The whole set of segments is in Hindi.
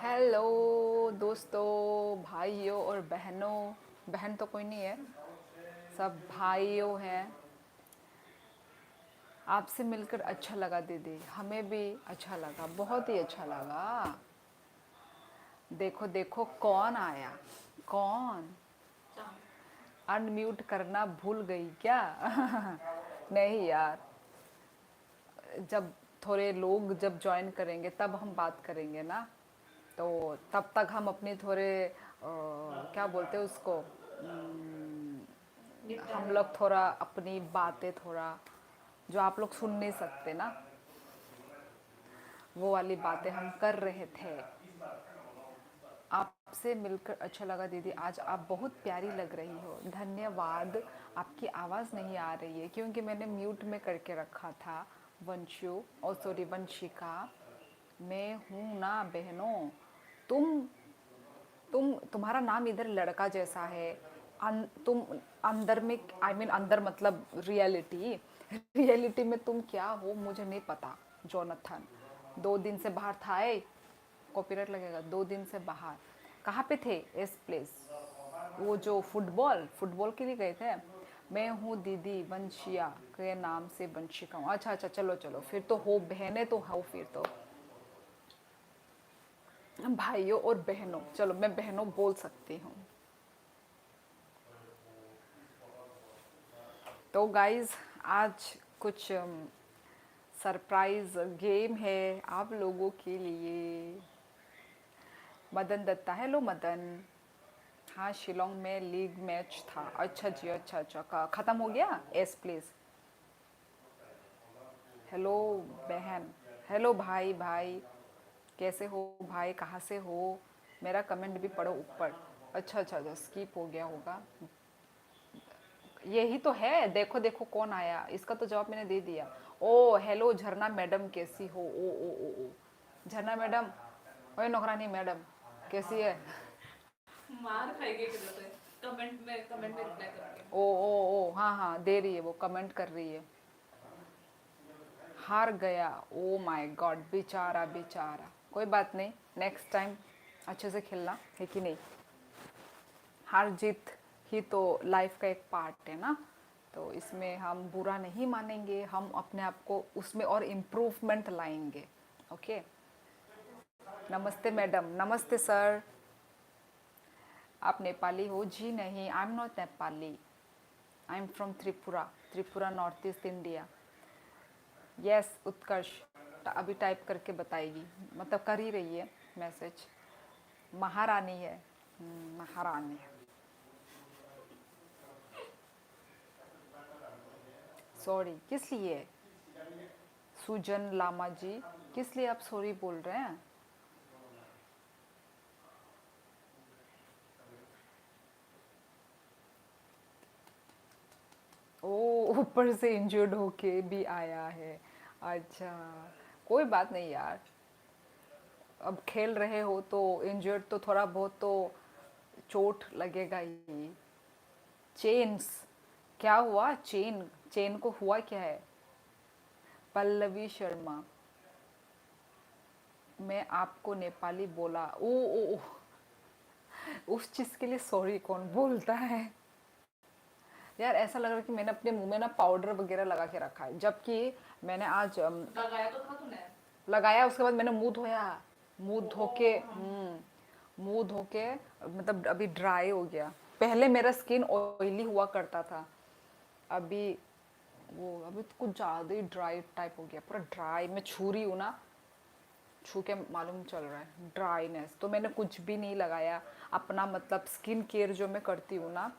हेलो दोस्तों, भाइयों और बहनों। बहन तो कोई नहीं है, सब भाइयों हैं। आपसे मिलकर अच्छा लगा दीदी, हमें भी अच्छा लगा, बहुत ही अच्छा लगा। देखो देखो कौन आया। कौन? अनम्यूट करना भूल गई क्या? नहीं यार, जब थोड़े लोग जब ज्वाइन करेंगे तब हम बात करेंगे ना। तो तब तक हम अपनी थोड़े क्या बोलते हैं उसको, हम लोग थोड़ा अपनी बातें थोड़ा जो आप लोग सुन नहीं सकते ना, वो वाली बातें हम कर रहे थे। आपसे मिलकर अच्छा लगा दीदी, आज आप बहुत प्यारी लग रही हो। धन्यवाद। आपकी आवाज़ नहीं आ रही है क्योंकि मैंने म्यूट में करके रखा था। वंशु और सॉरी वंशिका, मैं हूँ ना बहनों। तुम तुम्हारा नाम इधर लड़का जैसा है। तुम अंदर में, आई मीन अंदर मतलब रियलिटी, रियलिटी में तुम क्या हो मुझे नहीं पता। जोनाथन 2 दिन से बाहर था। कॉपीराइट लगेगा। 2 दिन से बाहर कहाँ पे थे? एस प्लेस, वो जो फुटबॉल फुटबॉल के लिए गए थे। मैं हूँ दीदी वंशिया के नाम से वंशिका हूँ। अच्छा अच्छा, चलो चलो, फिर तो हो बहनें तो हो, फिर तो भाइयों और बहनों, चलो मैं बहनों बोल सकती हूँ। तो गाइस, आज कुछ सरप्राइज गेम है आप लोगों के लिए। मदन दत्ता, हेलो मदन। हाँ, शिलोंग में लीग मैच था। अच्छा जी, अच्छा अच्छा, ख़त्म हो गया। S please. हेलो बहन, हेलो भाई। भाई कैसे हो भाई, कहाँ से हो? मेरा कमेंट भी पढ़ो ऊपर। अच्छा अच्छा अच्छा, स्किप हो गया होगा। यही तो है, देखो देखो कौन आया, इसका तो जवाब मैंने दे दिया। ओ हेलो झरना मैडम, कैसी हो? ओ झरना मैडम, ओए नौकरानी मैडम, कैसी है? मार खाएगी किधर से? कमेंट में रिप्लाई करके। ओ हाँ हाँ, दे रही है, वो कमेंट कर रही है। हार गया, ओ माय गॉड, बेचारा बेचारा। कोई बात नहीं, नेक्स्ट टाइम अच्छे से खेलना, है कि नहीं? हार जीत ही तो लाइफ का एक पार्ट है ना। तो इसमें हम बुरा नहीं मानेंगे, हम अपने आप को उसमें और इम्प्रूवमेंट लाएंगे। ओके। नमस्ते मैडम, नमस्ते सर। आप नेपाली हो? जी नहीं, I am not Nepali, I am from Tripura. Tripura, north east India. Yes Utkarsh, अभी टाइप करके बताएगी, मतलब कर ही रही है मैसेज। महारानी है। महारानी है। सॉरी किस लिए? सुजन लामा जी, किस लिए आप सॉरी बोल रहे हैं? ओ, ऊपर से इंजर्ड होके भी आया है। अच्छा, कोई बात नहीं यार, अब खेल रहे हो तो इंजर्ड तो थोड़ा बहुत तो चोट लगेगा ही। चेन्स, क्या हुआ? चेन, चेन को हुआ क्या है? पल्लवी शर्मा, मैं आपको नेपाली बोला। ओ, उस चीज़ के लिए सॉरी कौन बोलता है? यार ऐसा लग रहा है कि मैंने अपने मुंह में ना पाउडर वगैरह लगा के रखा है, जबकि मैंने आज लगाया तो था तूने। लगाया, उसके बाद मैंने मुंह धोया। मुंह धो के मुंह धो के मतलब अभी ड्राई हो गया। पहले मेरा स्किन ऑयली हुआ करता था, अभी वो अभी तो कुछ ज़्यादा ही ड्राई टाइप हो गया, पूरा ड्राई। मैं छू रही हूँ ना, छू के मालूम चल रहा है ड्राइनेस। तो मैंने कुछ भी नहीं लगाया अपना, मतलब स्किन केयर जो मैं करती हूँ ना,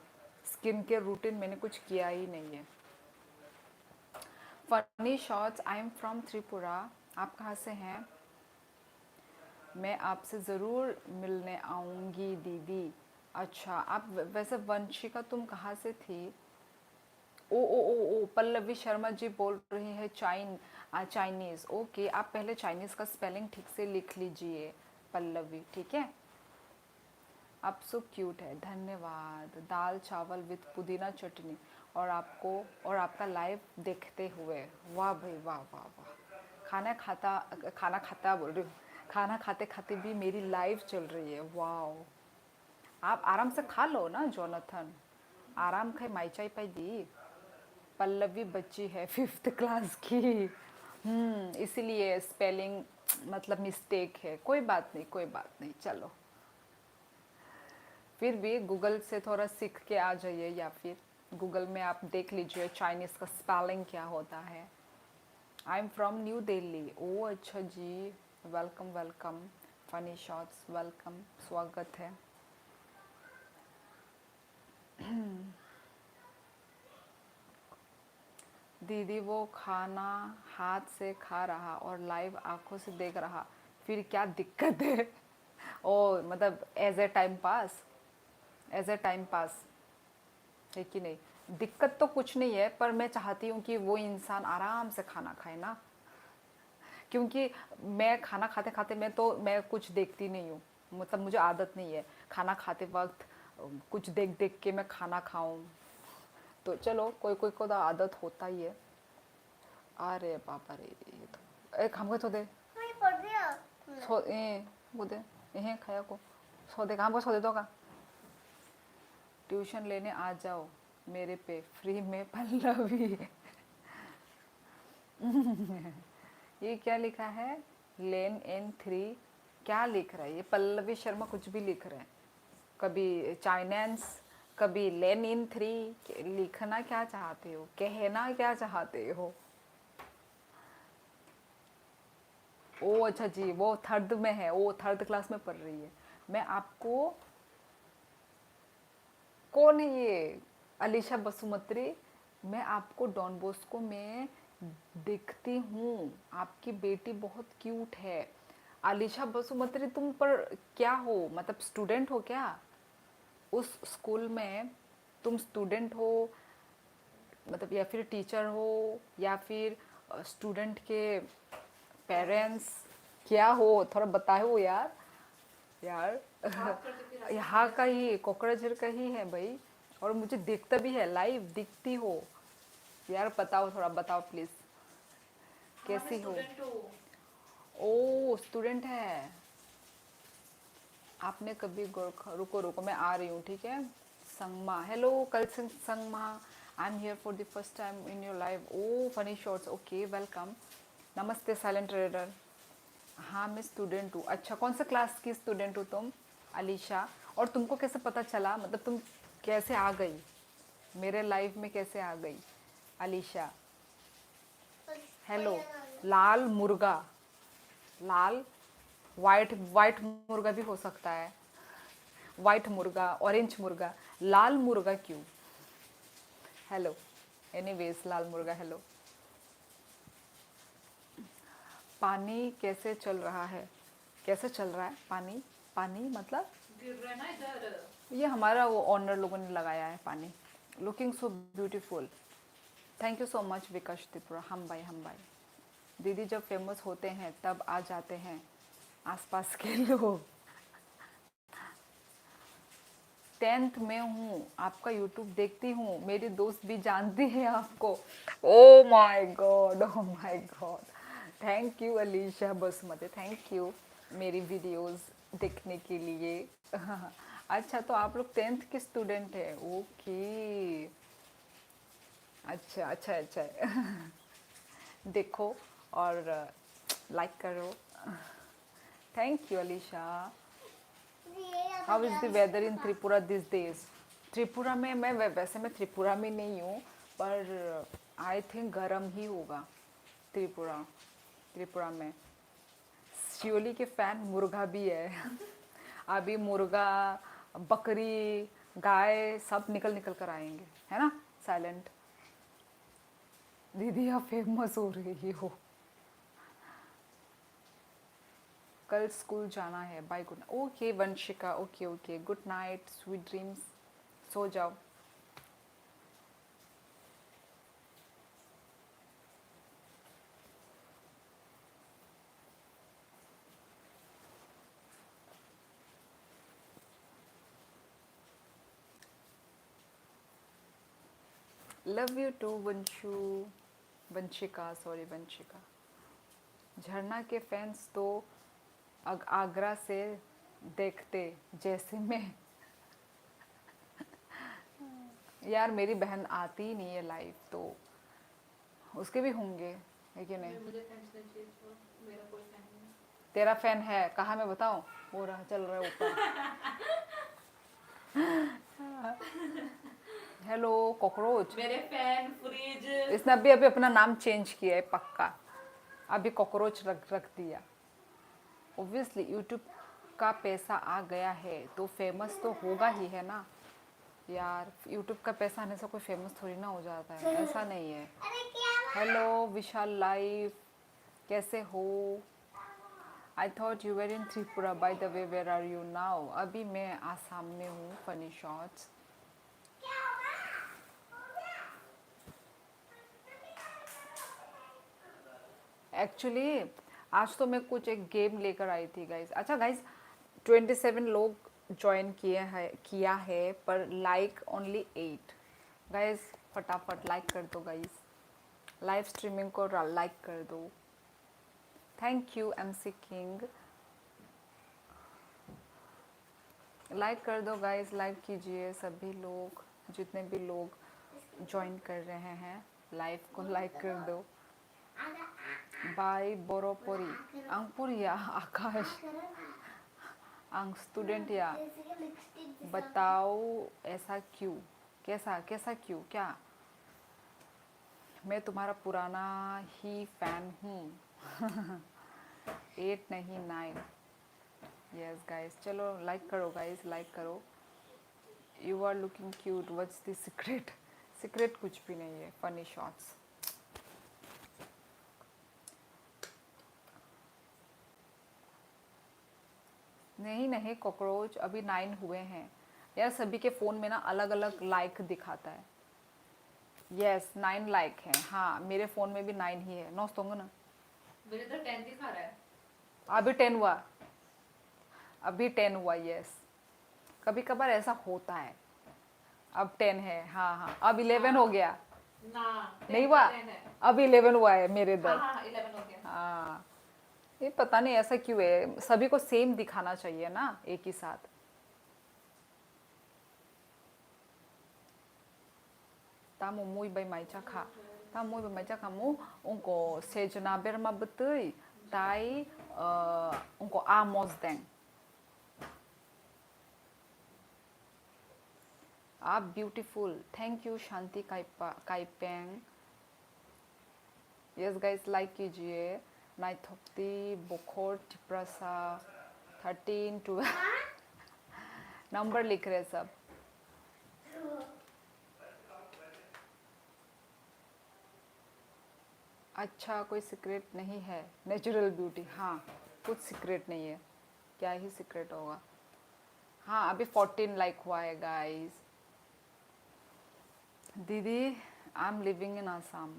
स्किन केयर रूटीन मैंने कुछ किया ही नहीं है। Funny shots, I am from Tripura. आप कहाँ से हैं? मैं आपसे ज़रूर मिलने आऊँगी दीदी। अच्छा, आप वैसे वंशिका तुम कहाँ से थी? ओ, पल्लवी शर्मा जी बोल रही है चाइनीज़। ओके, आप पहले चाइनीज़ का स्पेलिंग ठीक से लिख लीजिए पल्लवी, ठीक है? आप सो क्यूट है, धन्यवाद। दाल चावल विद पुदीना चटनी, और आपको और आपका लाइव देखते हुए। वाह भाई वाह वाह वाह। खाना खाता, खाना खाता बोल रही हूँ, खाना खाते खाते भी मेरी लाइव चल रही है, वाओ। आप आराम से खा लो ना जोनाथन, आराम खाए माइचाई पाई दी। पल्लवी बच्ची है 5th क्लास की। इसीलिए स्पेलिंग मतलब मिस्टेक है, कोई बात नहीं कोई बात नहीं, चलो। फिर भी गूगल से थोड़ा सीख के आ जाइए, या फिर गूगल में आप देख लीजिए चाइनीज़ का स्पेलिंग क्या होता है। I am from New Delhi. ओ अच्छा जी, welcome welcome. Funny shots welcome, स्वागत है। दीदी वो खाना हाथ से खा रहा और लाइव आंखों से देख रहा, फिर क्या दिक्कत है? ओ मतलब as a time pass, as a time pass है कि नहीं? दिक्कत तो कुछ नहीं है, पर मैं चाहती हूँ कि वो इंसान आराम से खाना खाए ना, क्योंकि मैं खाना खाते खाते मैं कुछ देखती नहीं हूँ, मतलब मुझे आदत नहीं है खाना खाते वक्त कुछ देख देख के मैं खाना खाऊं। तो चलो कोई कोई को तो आदत होता ही है। अरे बाबा रे, ये तो एक हमको तो दे सो ए वो दे, ये खाया को सो दे, हमको सो दे दो का। ट्यूशन लेने आ जाओ मेरे पे फ्री में पल्लवी। ये क्या लिखा है? लेन एन 3 क्या लिख रहा है ये? पल्लवी शर्मा कुछ भी लिख रहे हैं, कभी चाइनेंस, कभी लेन इन 3। लिखना क्या चाहते हो, कहना क्या चाहते हो? ओ अच्छा जी, वो 3rd में है, वो 3rd क्लास में पढ़ रही है। मैं आपको, कौन है ये? अलीशा बसुमत्री। मैं आपको डॉन बॉस्को में देखती हूँ, आपकी बेटी बहुत क्यूट है। अलीशा बसुमत्री तुम पर क्या हो, मतलब स्टूडेंट हो क्या उस स्कूल में? तुम स्टूडेंट हो मतलब, या फिर टीचर हो, या फिर स्टूडेंट के पेरेंट्स, क्या हो? थोड़ा बताओ यार। यार यहाँ का ही, कोकराझार का ही है भाई, और मुझे दिखता भी है, लाइव दिखती हो यार। बताओ थोड़ा, बताओ प्लीज, कैसी हो? ओ स्टूडेंट है। आपने कभी गोरखा, रुको रुको मैं आ रही हूँ, ठीक है। संगमा, हेलो कल Singh Sangma, I am here for the first time in your live. ओ फनी शॉर्ट्स, ओके वेलकम। नमस्ते साइलेंट ट्रेडर। हाँ मैं स्टूडेंट हूँ। अच्छा कौन सा क्लास की स्टूडेंट हो तुम, अलीशा? और तुमको कैसे पता चला, मतलब तुम कैसे आ गई मेरे लाइफ में, कैसे आ गई अलीशा? हेलो। लाल मुर्गा, लाल, वाइट, वाइट मुर्गा भी हो सकता है, वाइट मुर्गा, ऑरेंज मुर्गा, लाल मुर्गा क्यों? हेलो, एनीवेज लाल मुर्गा हेलो। पानी कैसे चल रहा है? कैसे चल रहा है पानी? पानी मतलब गिर रहा है ना इधर, ये हमारा वो ऑनर लोगों ने लगाया है पानी। Looking so beautiful, thank you so much Vikas Tripura. हम भाई दीदी जब फेमस होते हैं तब आ जाते हैं आसपास के लोग। 10th में हूँ, आपका यूट्यूब देखती हूँ, मेरी दोस्त भी जानती है आपको। ओ my God, O my God, thank you Alisha Basumati, thank you मेरी वीडियोस देखने के लिए। अच्छा तो आप लोग 10th के स्टूडेंट है, ओके। अच्छा अच्छा अच्छा। देखो और लाइक करो। Thank you Alisha. How is the weather in Tripura this days? Tripura में मैं वैसे मैं त्रिपुरा में नहीं हूँ, पर आई थिंक गर्म ही होगा त्रिपुरा। त्रिपुरा में शियोली के फैन मुर्गा भी है। अभी मुर्गा, बकरी, गाय सब निकल निकल कर आएंगे, है ना? साइलेंट दीदी आप फेमस हो रही हो। कल स्कूल जाना है, bye good. Okay Vanshika, okay okay, good night, sweet dreams, सो जाओ। Love you too Vanshu, Vanshika, sorry Vanshika. Jharna के फैंस तो आगरा से देखते जैसे मैं। यार मेरी बहन आती ही नहीं है लाइव, तो उसके भी होंगे, है कि नहीं? मुझे फैंस नहीं चाहिए, छोड़, मेरा कोई फैन नहीं है। तेरा फैन है, कहाँ मैं बताऊँ? वो रहा, चल रहा है ऊपर। Hello cockroach. मेरे फैन फ्रिज। इसने अभी अभी अपना नाम चेंज किया है पक्का, अभी कॉकरोच रख दिया। ओब्वियसली यूट्यूब का पैसा आ गया है तो फेमस तो होगा ही, है ना यार। यूट्यूब का पैसा आने से कोई फेमस थोड़ी ना हो जाता है, ऐसा नहीं है। हेलो विशाल लाइव, कैसे हो? I thought you were in Tripura, by the way where are you now? अभी मैं आसाम में हूँ, फनी शॉट्स। एक्चुअली आज तो मैं कुछ एक गेम लेकर आई थी गाइस। अच्छा गाइस, 27 लोग ज्वाइन किया है पर लाइक ओनली 8। गाइस फटाफट लाइक कर दो गाइस, लाइव स्ट्रीमिंग को लाइक कर दो। Thank you MC king, like कर दो गाइस, लाइक कीजिए सभी लोग, जितने भी लोग ज्वाइन कर रहे हैं लाइव को लाइक कर दो। बाय बोरोपोरी अंकुरिया आकाश अंग स्टूडेंट या बताओ ऐसा क्यों? कैसा कैसा क्यों? क्या? मैं तुम्हारा पुराना ही फैन हूँ। 8 नहीं 9। यस गाइस, चलो लाइक करो गाइस, लाइक करो। You are looking cute, what's the secret? Secret कुछ भी नहीं है, फनी शॉट्स। नहीं नहीं कॉकरोच, अभी 9 हुए हैं यार। सभी के फ़ोन में ना अलग अलग लाइक दिखाता है। यस 9 लाइक है, हाँ मेरे फ़ोन में भी 9 ही है। 9 होंगे ना? मेरे तो 10 दिखा रहा है। अभी 10 हुआ, अभी 10 हुआ। यस कभी कभार ऐसा होता है। अब 10 है, हाँ हाँ। अब 11 हो गया ना, नहीं हुआ, अब 11 हुआ है मेरे हाँ इधर। हाँ 11 हो गया। हाँ ये पता नहीं ऐसा क्यों है, सभी को सेम दिखाना चाहिए ना एक ही साथ। tamu mui bai mai cha kha, tamu mui bai mai cha kha mu onko sejna berma betui tai onko amos deng. आप beautiful, thank you Shanti Kaipeng. Yes guys like कीजिए। नाइथोप्ती बोखोर टिप्रासा 13 12 नंबर लिख रहे सब। अच्छा कोई सीक्रेट नहीं है, नेचुरल ब्यूटी। हाँ कुछ सीक्रेट नहीं है, क्या ही सीक्रेट होगा। हाँ अभी 14 लाइक हुआ है गाइस। दीदी I am living in Assam.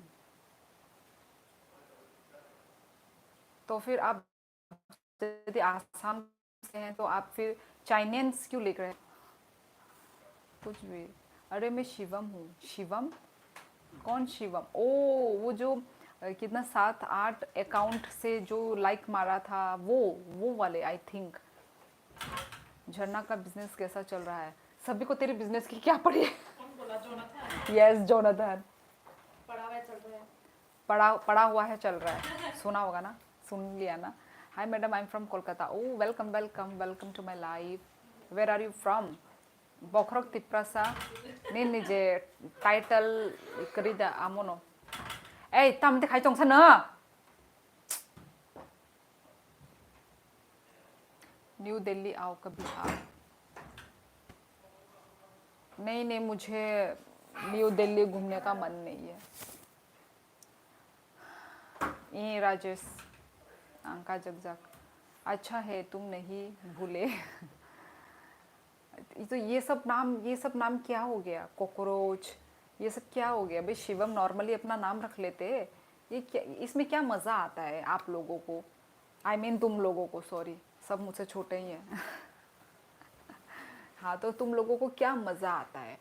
तो फिर आप यदि आसाम से हैं तो आप फिर चाइनीज क्यों लिख रहे हैं? कुछ भी। अरे मैं शिवम हूँ। शिवम? कौन शिवम? ओ वो जो कितना 7-8 अकाउंट से जो लाइक मारा था, वो वाले आई थिंक। झरना का बिजनेस कैसा चल रहा है? सभी को तेरे बिजनेस की क्या पड़ी है? कौन बोला? जोनाथन? Yes Jonathan. पढ़ा हुआ चल रहा है। पड़ा हुआ है चल रहा है, सुना होगा ना, सुन लिया ना। Hi madam I am from Kolkata. Oh welcome welcome welcome to my life. Where are you from? बखरक तिप्रासा नी निजे टाइटल करिदा आमोनो। ए तामते खाई चोंसा न। न्यू दिल्ली आओ कभी आप। नहीं नहीं मुझे न्यू दिल्ली घूमने का मन नहीं है। ये राजेश अंका जगजग अच्छा है तुम नहीं भूले। तो ये सब नाम क्या हो गया? कॉकरोच ये सब क्या हो गया भाई? शिवम नॉर्मली अपना नाम रख लेते। ये क्या, इसमें क्या मज़ा आता है आप लोगों को? आई मीन तुम लोगों को, सॉरी सब मुझसे छोटे ही हैं। हाँ तो तुम लोगों को क्या मज़ा आता है?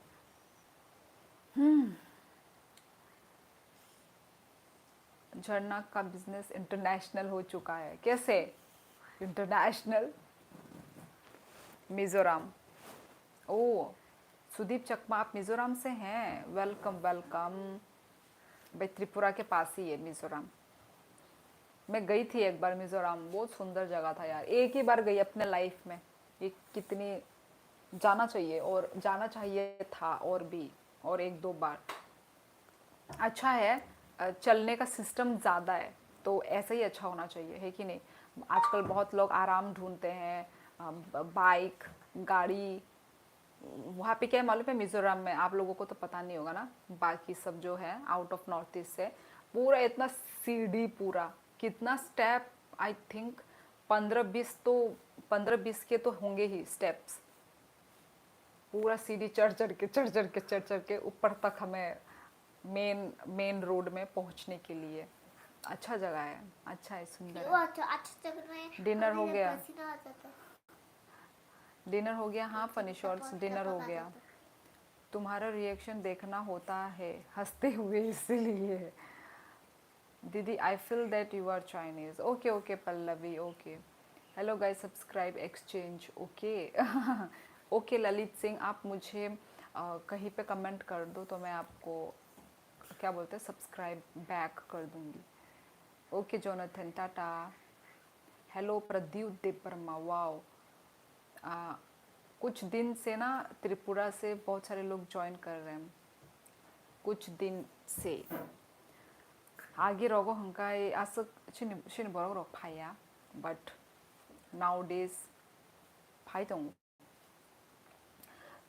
झरना का बिजनेस इंटरनेशनल हो चुका है कैसे? इंटरनेशनल। मिजोरम। ओ, सुदीप चकमा आप मिजोरम से हैं? Welcome welcome. भाई त्रिपुरा के पास ही है मिजोरम। मैं गई थी एक बार मिजोरम, बहुत सुंदर जगह था यार। एक ही बार गई अपने लाइफ में। ये कितनी जाना चाहिए, और जाना चाहिए था और भी, और एक दो बार। अच्छा है, चलने का सिस्टम ज़्यादा है, तो ऐसा ही अच्छा होना चाहिए, है कि नहीं? आजकल बहुत लोग आराम ढूंढते हैं, बाइक, गाड़ी। वहाँ पे क्या है मालूम है, मिजोरम में आप लोगों को तो पता नहीं होगा ना, बाकी सब जो है आउट ऑफ नॉर्थ ईस्ट से, पूरा इतना सीढ़ी, पूरा कितना स्टेप, आई थिंक 15-20 तो 15-20 के तो होंगे ही स्टेप्स। पूरा सीढ़ी चढ़ चढ़ के ऊपर तक हमें मेन मेन रोड में पहुंचने के लिए। अच्छा जगह है, अच्छा है, सुंदर है। अच्छा जगह में डिनर हो गया? पसीना आ जाता है। डिनर हो गया? हाँ फनी शॉर्ट्स, बहुत डिनर हो टपक आ गया। जाता है। तुम्हारा रिएक्शन देखना होता है हंसते हुए, इसीलिए। दीदी I feel that you are Chinese. Okay okay Pallavi, okay. Hello guys, subscribe exchange, okay. Okay Lalit Singh, आप मुझे कहीं पे कमेंट कर दो तो मैं आपको क्या बोलते हैं सब्सक्राइब बैक कर दूंगी। Okay Jonathan, Tata. Hello Pradyut Debbarma, wow. कुछ दिन से ना त्रिपुरा से बहुत सारे लोग ज्वाइन कर रहे हैं, कुछ दिन से। आगे हंकाई आसक शिन बरक फाया, बट नाउ डेज फाई तो।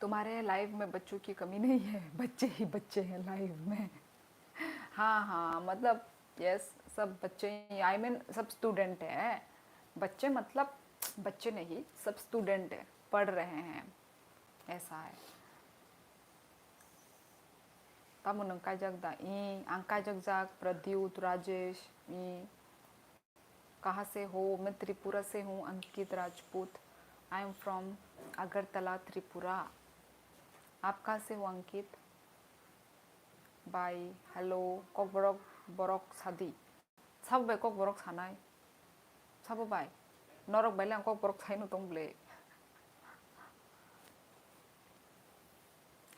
तुम्हारे लाइव में बच्चों की कमी नहीं है, बच्चे ही बच्चे हैं लाइव में। हाँ हाँ, मतलब यस, सब बच्चे ही, आई मीन सब स्टूडेंट हैं। बच्चे मतलब बच्चे नहीं, सब स्टूडेंट है, पढ़ रहे हैं, ऐसा है। कामु नंकाय जगदा ई अंकाय जगजाग प्रद्युत राजेश ई। कहाँ से हो? मैं त्रिपुरा से हूँ, Ankit Rajput. I am from Agartala Tripura. आप कहाँ से हो अंकित? Bye, hello. कॉक बरक बरक सादी सब बाय कॉक बरक सानाय सब बाय नरक बायले कॉक बरक साइनो तंगले।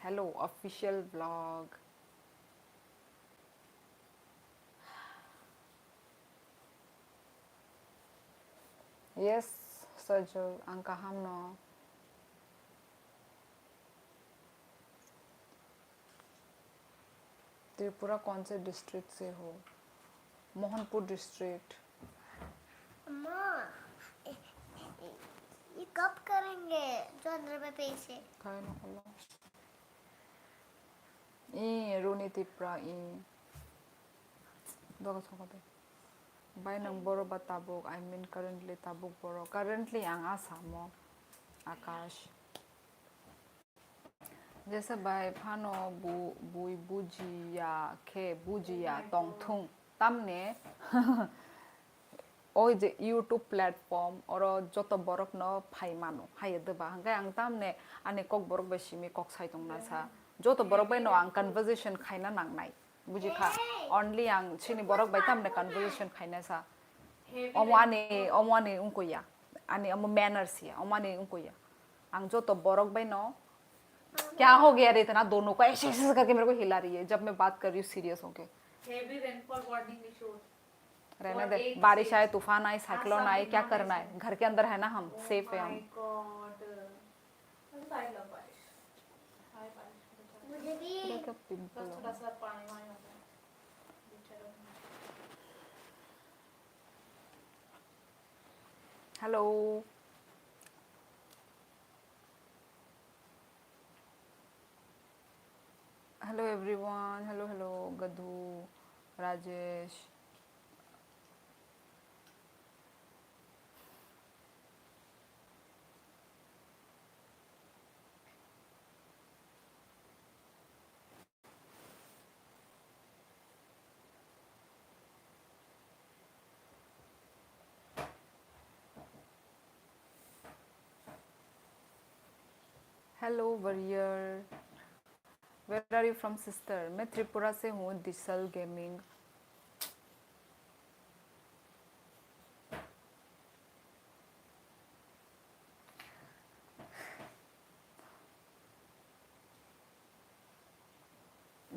Hello official blog. Yes Sajal अंका हम न। त्रिपुरा कौन से डिस्ट्रिक्ट से हो? मोहनपुर डिस्ट्रिक्ट। अम्मा, ये कब करेंगे जो 15 पैसे? काय नकलो ई रोनी त्रिपुरा ई दोगा सोगा बाय नंग बरो बा Tabuk, I mean currently Tabuk बरो, करंटली आं आसामो आकाश। जैसे बाय फानो बुई बुजिया खे बुजिया तोंगथुंग तामने ओइ जे यूट्यूब प्लेटफॉर्म और जो तो बरक न फाइ मानो हाय दबा हंगाय आं तामने आने कक बरक बेसिमी कक साइतों ना सा जो तो बरक बाय नो आं कन्वर्सेशन खाइना नांगनाय बुझि खा ओनली आं सिनि बरक बाय तामने कन्वर्सेशन खाइना सा अमवाने उनको या आने अम मैनर्स या अमवाने उनको या आं जो तो बरक बाय नो। क्या हो गया रे इतना दोनों को ऐसे ऐसे करके मेरे को हिला रही है जब मैं बात कर रही हूँ सीरियस होके। Heavy rainfall warning issued. रहने दे, बारिश आए, तूफान आए, साइक्लोन आए, क्या करना है? घर के अंदर है ना हम, सेफ है हम। मुझे भी क्या पिंपल बस हो? थोड़ा सा पानी वानी होता है। Hello hello everyone, hello hello गधू, Rajesh. Hello warrior, where are you from sister? मैं त्रिपुरा से हूँ, डिसल गेमिंग।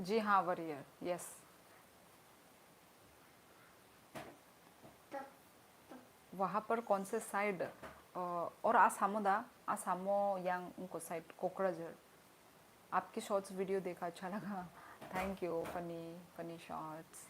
जी हाँ वरियर, यस। वहाँ पर कौन से साइड, और आसामोदा, आसामो यांग उनको साइड कोकराझार। आपकी शॉर्ट्स वीडियो देखा, अच्छा लगा। Thank you, funny funny shorts.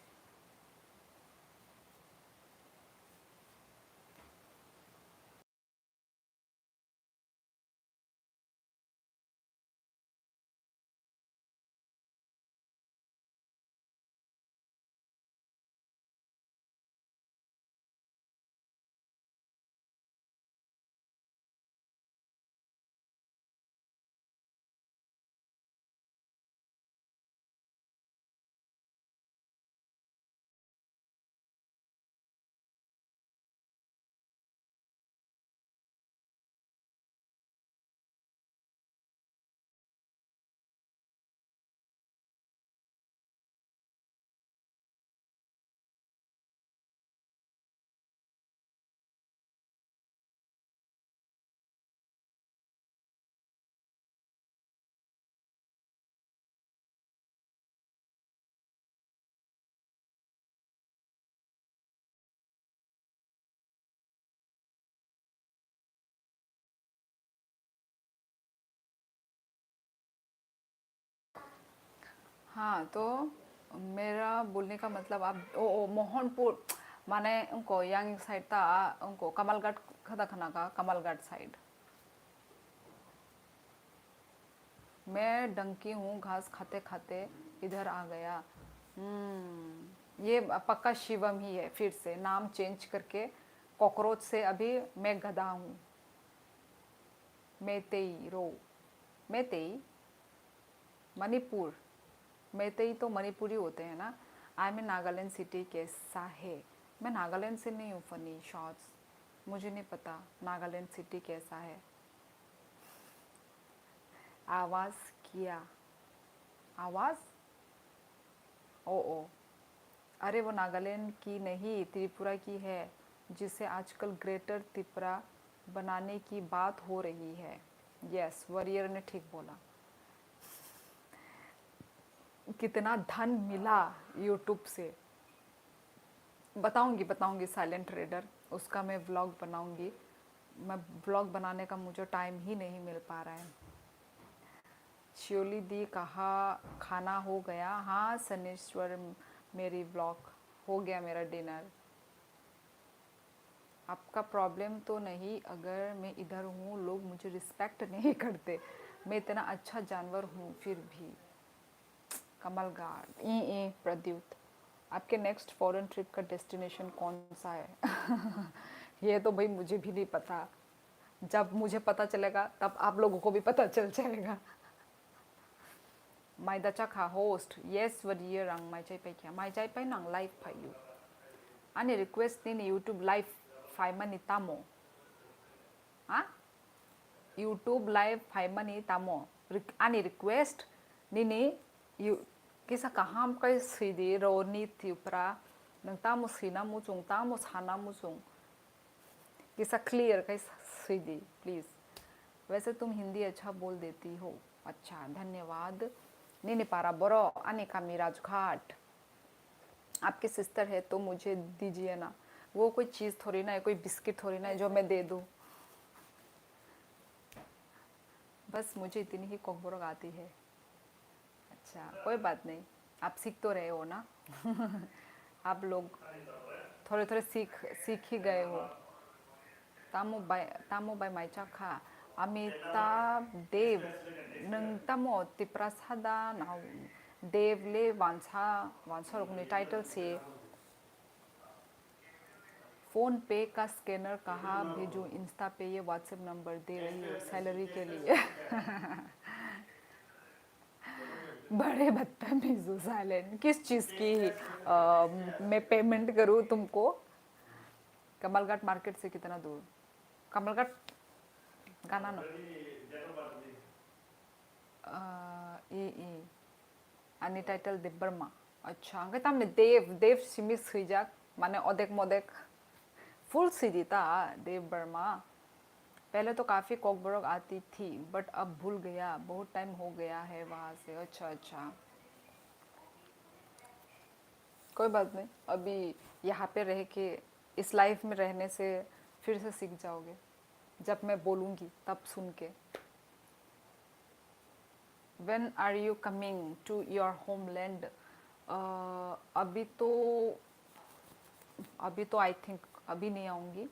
हाँ, तो मेरा बोलने का मतलब, आप ओ मोहनपुर माने उनको यांग साइड था, उनको कमलगढ़ खदा खना का कमलगढ़ साइड। मैं डंकी हूँ, घास खाते खाते इधर आ गया। ये पक्का शिवम ही है, फिर से नाम चेंज करके कॉकरोच से अभी मैं गधा हूँ। मेतेई रो, मेतेई मणिपुर, मेतेई तो मणिपुरी होते हैं ना। आई में नागालैंड सिटी कैसा है? मैं नागालैंड से नहीं हूँ फनी शॉर्ट्स, मुझे नहीं पता नागालैंड सिटी कैसा है। आवाज़ किया, आवाज़ ओ, अरे वो नागालैंड की नहीं, त्रिपुरा की है, जिसे आजकल ग्रेटर त्रिपुरा बनाने की बात हो रही है। यस, वरियर ने ठीक बोला। कितना धन मिला यूट्यूब से, बताऊंगी साइलेंट ट्रेडर, उसका मैं व्लॉग बनाऊंगी। मैं व्लॉग बनाने का मुझे टाइम ही नहीं मिल पा रहा है। शियोली दी कहा खाना हो गया? हाँ सनेश्वर, मेरी व्लॉग हो गया, मेरा डिनर। आपका प्रॉब्लम तो नहीं, अगर मैं इधर हूँ लोग मुझे रिस्पेक्ट नहीं करते, मैं इतना अच्छा जानवर हूँ फिर भी। कमल गार्ड ई प्रद्युत, आपके नेक्स्ट फॉरेन ट्रिप का डेस्टिनेशन कौन सा है? ये तो भाई मुझे भी नहीं पता, जब मुझे पता चलेगा तब आप लोगों को भी पता चल जाएगा। माइदाचा खा होस्ट, येस वरियर रंग माइचाई पे क्या माइचाई पे नंग लाइव फायू आने रिक्वेस्ट नी यूट्यूब लाइव फाइमनी तामो, हाँ यूट्यूब लाइव फाइमनी तामो आने रिक्वेस्ट नी यू किसा कहाँ कई सीधी रोनी त्युपरा नंग तामो सीना मुचुंग तामो साना मुचुंग किसा क्लियर कई सीधी प्लीज़। वैसे तुम हिंदी अच्छा बोल देती हो, अच्छा धन्यवाद। नीनी पारा बोरो अनिका मिराज घाट, आपकी सिस्टर है तो मुझे दीजिए ना, वो कोई चीज़ थोड़ी ना है, कोई बिस्किट थोड़ी ना है जो मैं दे दूँ। बस मुझे इतनी ही कोकबोरक आती है। अच्छा कोई बात नहीं, आप सीख तो रहे हो ना। आप लोग थोड़े थोड़े सीख ही गए हो। तामो बाय माइचा खा अमिताभ देव नंग तामो तिप्रासादा नाउ देव ले वांसा रुकने टाइटल से फ़ोन पे का स्कैनर कहाँ भेजूँ? इंस्टा पे ये व्हाट्सएप नंबर दे रही हो सैलरी के लिए। बड़े बदतमीज हो साइलेंट, किस चीज़ की मैं पेमेंट करूँ तुमको? कमलघाट मार्केट से कितना दूर? कमलघाट गाना नो ई आनी टाइटल देबर्मा, अच्छा अंगे तामने देव देव सिमिस खैजाक माने ओदेक मोदेक फुल सीधीता देव वर्मा। पहले तो काफ़ी कॉकबोरक आती थी बट अब भूल गया, बहुत टाइम हो गया है वहाँ से। अच्छा अच्छा, कोई बात नहीं, अभी यहाँ पे रह के इस लाइफ में रहने से फिर से सीख जाओगे, जब मैं बोलूँगी तब सुन के। When are you coming to your homeland? अभी तो आई थिंक अभी नहीं आऊँगी,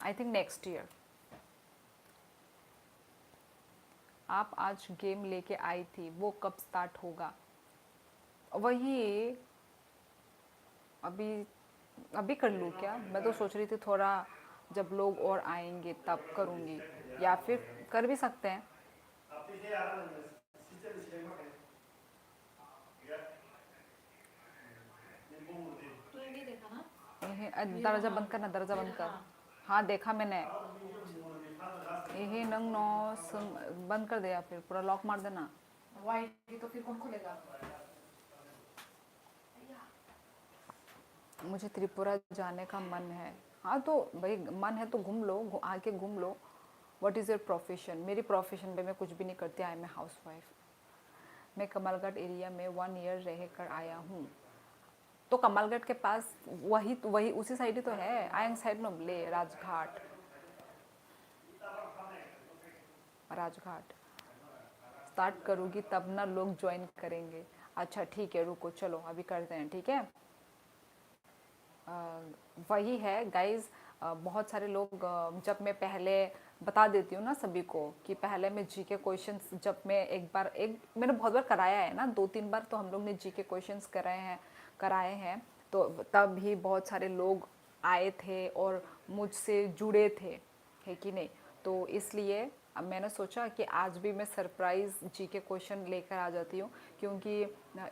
आई थिंक नेक्स्ट ईयर। आप आज गेम लेके आई थी, वो कब स्टार्ट होगा? वही अभी अभी कर लूँ क्या? मैं तो सोच रही थी थोड़ा जब लोग और आएंगे तब करूँगी, या फिर कर भी सकते हैं। तूने नहीं देखा ना? दरवाजा बंद कर ना, दरवाजा बंद कर। हाँ देखा मैंने। यही नंग नो बंद कर दे, या फिर पूरा लॉक मार देना। वाइट तो फिर कौन खोलेगा? मुझे त्रिपुरा जाने का मन है। हाँ तो भाई मन है तो घूम लो, आके घूम लो। What is your profession? मेरी प्रोफेशन पे मैं कुछ भी नहीं करती, I am a housewife. मैं कमलगढ़ एरिया में 1 ईयर रह कर आया हूँ। तो कमलगढ़ के पास वही उसी साइड ही तो है, आयंग साइड में ले, राजघाट। राजघाट स्टार्ट करूँगी तब ना लोग ज्वाइन करेंगे। अच्छा ठीक है, रुको, चलो अभी करते हैं, ठीक है। वही है गाइज, बहुत सारे लोग जब मैं पहले बता देती हूँ ना सभी को कि पहले मैं जीके क्वेश्चंस, जब मैं मैंने बहुत बार कराया है ना, 2-3 बार तो हम लोग ने जीके क्वेश्चंस कराए हैं, तो तब भी बहुत सारे लोग आए थे और मुझसे जुड़े थे, है कि नहीं। तो इसलिए अब मैंने सोचा कि आज भी मैं सरप्राइज़ जीके क्वेश्चन लेकर आ जाती हूँ, क्योंकि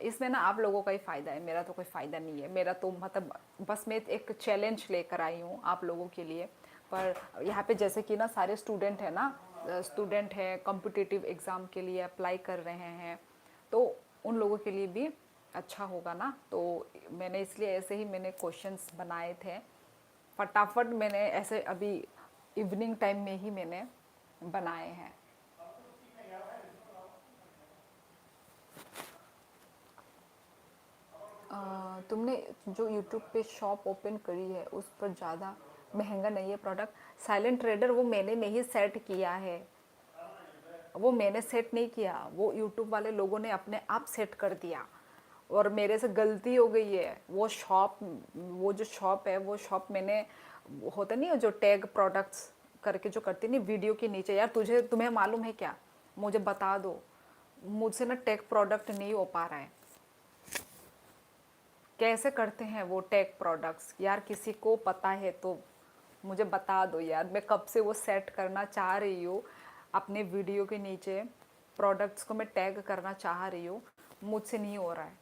इसमें ना आप लोगों का ही फ़ायदा है, मेरा तो कोई फ़ायदा नहीं है। मेरा तो मतलब बस मैं एक चैलेंज लेकर आई हूँ आप लोगों के लिए। पर यहाँ पे जैसे कि ना सारे स्टूडेंट हैं ना, स्टूडेंट हैं, कॉम्पिटिटिव एग्ज़ाम के लिए अप्लाई कर रहे हैं, तो उन लोगों के लिए भी अच्छा होगा ना। तो मैंने इसलिए ऐसे ही मैंने क्वेश्चंस बनाए थे, फटाफट मैंने ऐसे अभी इवनिंग टाइम में ही मैंने बनाए हैं। तुमने जो यूट्यूब पे शॉप ओपन करी है उस पर ज़्यादा महंगा नहीं है प्रोडक्ट? साइलेंट ट्रेडर वो मैंने नहीं सेट किया है, वो मैंने सेट नहीं किया, वो यूट्यूब वाले लोगों ने अपने आप सेट कर दिया, और मेरे से गलती हो गई है। वो जो शॉप है, वो शॉप मैंने, होता नहीं है जो टैग प्रोडक्ट्स करके जो करती नहीं वीडियो के नीचे, यार तुम्हें मालूम है क्या? मुझे बता दो, मुझसे ना टैग प्रोडक्ट नहीं हो पा रहा है। कैसे करते हैं वो टैग प्रोडक्ट्स? यार किसी को पता है तो मुझे बता दो यार, मैं कब से वो सेट करना चाह रही हूँ, अपने वीडियो के नीचे प्रोडक्ट्स को मैं टैग करना चाह रही हूँ, मुझसे नहीं हो रहा है।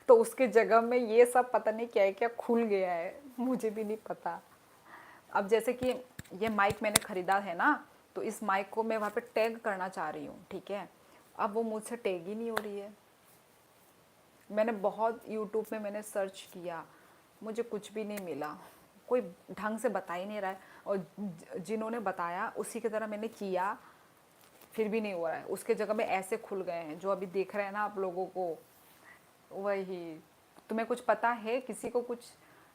तो उसके जगह में ये सब पता नहीं क्या है, क्या खुल गया है, मुझे भी नहीं पता। अब जैसे कि ये माइक मैंने ख़रीदा है ना, तो इस माइक को मैं वहाँ पे टैग करना चाह रही हूँ, ठीक है। अब वो मुझसे टैग ही नहीं हो रही है। मैंने बहुत यूट्यूब में मैंने सर्च किया, मुझे कुछ भी नहीं मिला, कोई ढंग से बता ही नहीं रहा है, और जिन्होंने बताया उसी की तरह मैंने किया, फिर भी नहीं हो रहा है। उसके जगह में ऐसे खुल गए हैं जो अभी देख रहे हैं ना आप लोगों को, वही। तुम्हें कुछ पता है, किसी को कुछ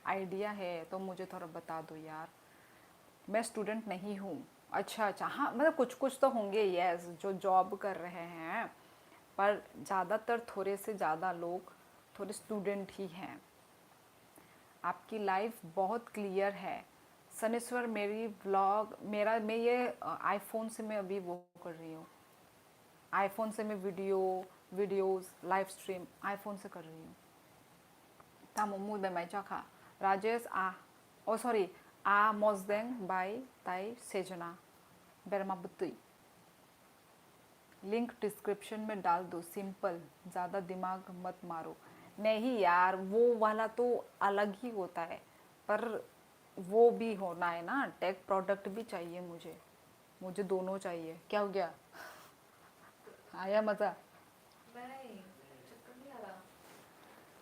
आइडिया है तो मुझे थोड़ा बता दो यार। मैं स्टूडेंट नहीं हूँ। अच्छा अच्छा, हाँ मतलब कुछ कुछ तो होंगे यस जो जॉब कर रहे हैं, पर ज़्यादातर थोड़े से ज़्यादा लोग थोड़े स्टूडेंट ही हैं। आपकी लाइफ बहुत क्लियर है। शनिश्वर मेरी व्लॉग मैं ये आईफोन से मैं अभी वो कर रही हूँ, आईफोन से मैं वीडियोस लाइव स्ट्रीम आईफोन से कर रही हूँ। तामुमु बेमाइचाखा राजेश ओ सॉरी मोजदेंग बाय ताई सेजना बेरमाबुतुई। लिंक डिस्क्रिप्शन में डाल दो, सिंपल, ज़्यादा दिमाग मत मारो। नहीं यार, वो वाला तो अलग ही होता है, पर वो भी होना है ना, टेक प्रोडक्ट भी चाहिए मुझे दोनों चाहिए। क्या हो गया? आया मज़ा? नहीं, चक्कर नहीं आ रहा।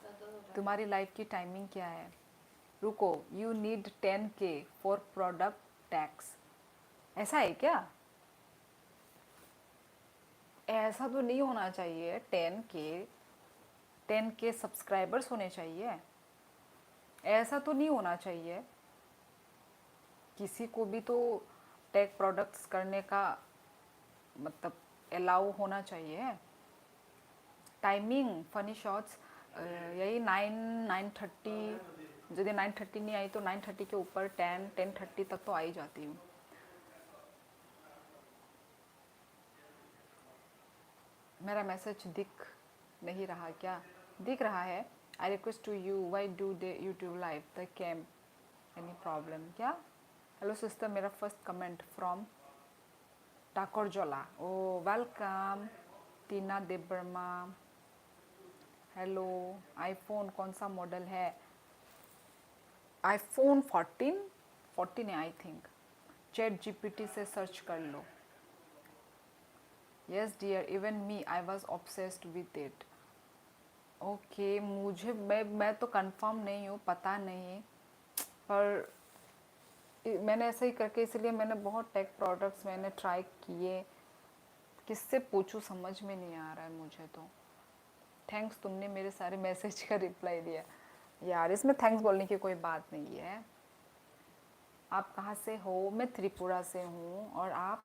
ज़्यादा हो रहा है। तुम्हारी लाइफ की टाइमिंग क्या है? रुको, you need 10K for product tax, ऐसा है क्या? ऐसा तो नहीं होना चाहिए 10K। 10K सब्सक्राइबर्स होने चाहिए, ऐसा तो नहीं होना चाहिए। किसी को भी तो टेक प्रोडक्ट्स करने का मतलब अलाउ होना चाहिए। टाइमिंग फनी शॉट्स यही 9:30, यदि 9:30 नहीं आई तो 9:30 के ऊपर 10:30 तक तो आ ही जाती हूँ। मेरा मैसेज दिख नहीं रहा क्या? दिख रहा है। I request to you why do they YouTube live the cam any problem क्या? हेलो सिस्टर, मेरा first comment from Takarjala. Oh welcome Tina Debbarma. Hello. IPhone कौन सा मॉडल है? आईफोन 14 है आई थिंक। चैट जीपीटी से सर्च कर लो। Yes dear, even me I was obsessed with it. Okay, मुझे मैं तो कंफर्म नहीं हूँ, पता नहीं, पर मैंने ऐसे ही करके, इसलिए मैंने बहुत टेक प्रोडक्ट्स मैंने ट्राई किए। किससे पूछूं समझ में नहीं आ रहा है मुझे तो। थैंक्स, तुमने मेरे सारे मैसेज का रिप्लाई दिया। यार इसमें थैंक्स बोलने की कोई बात नहीं है। आप कहाँ से हो? मैं त्रिपुरा से हूँ। और आप?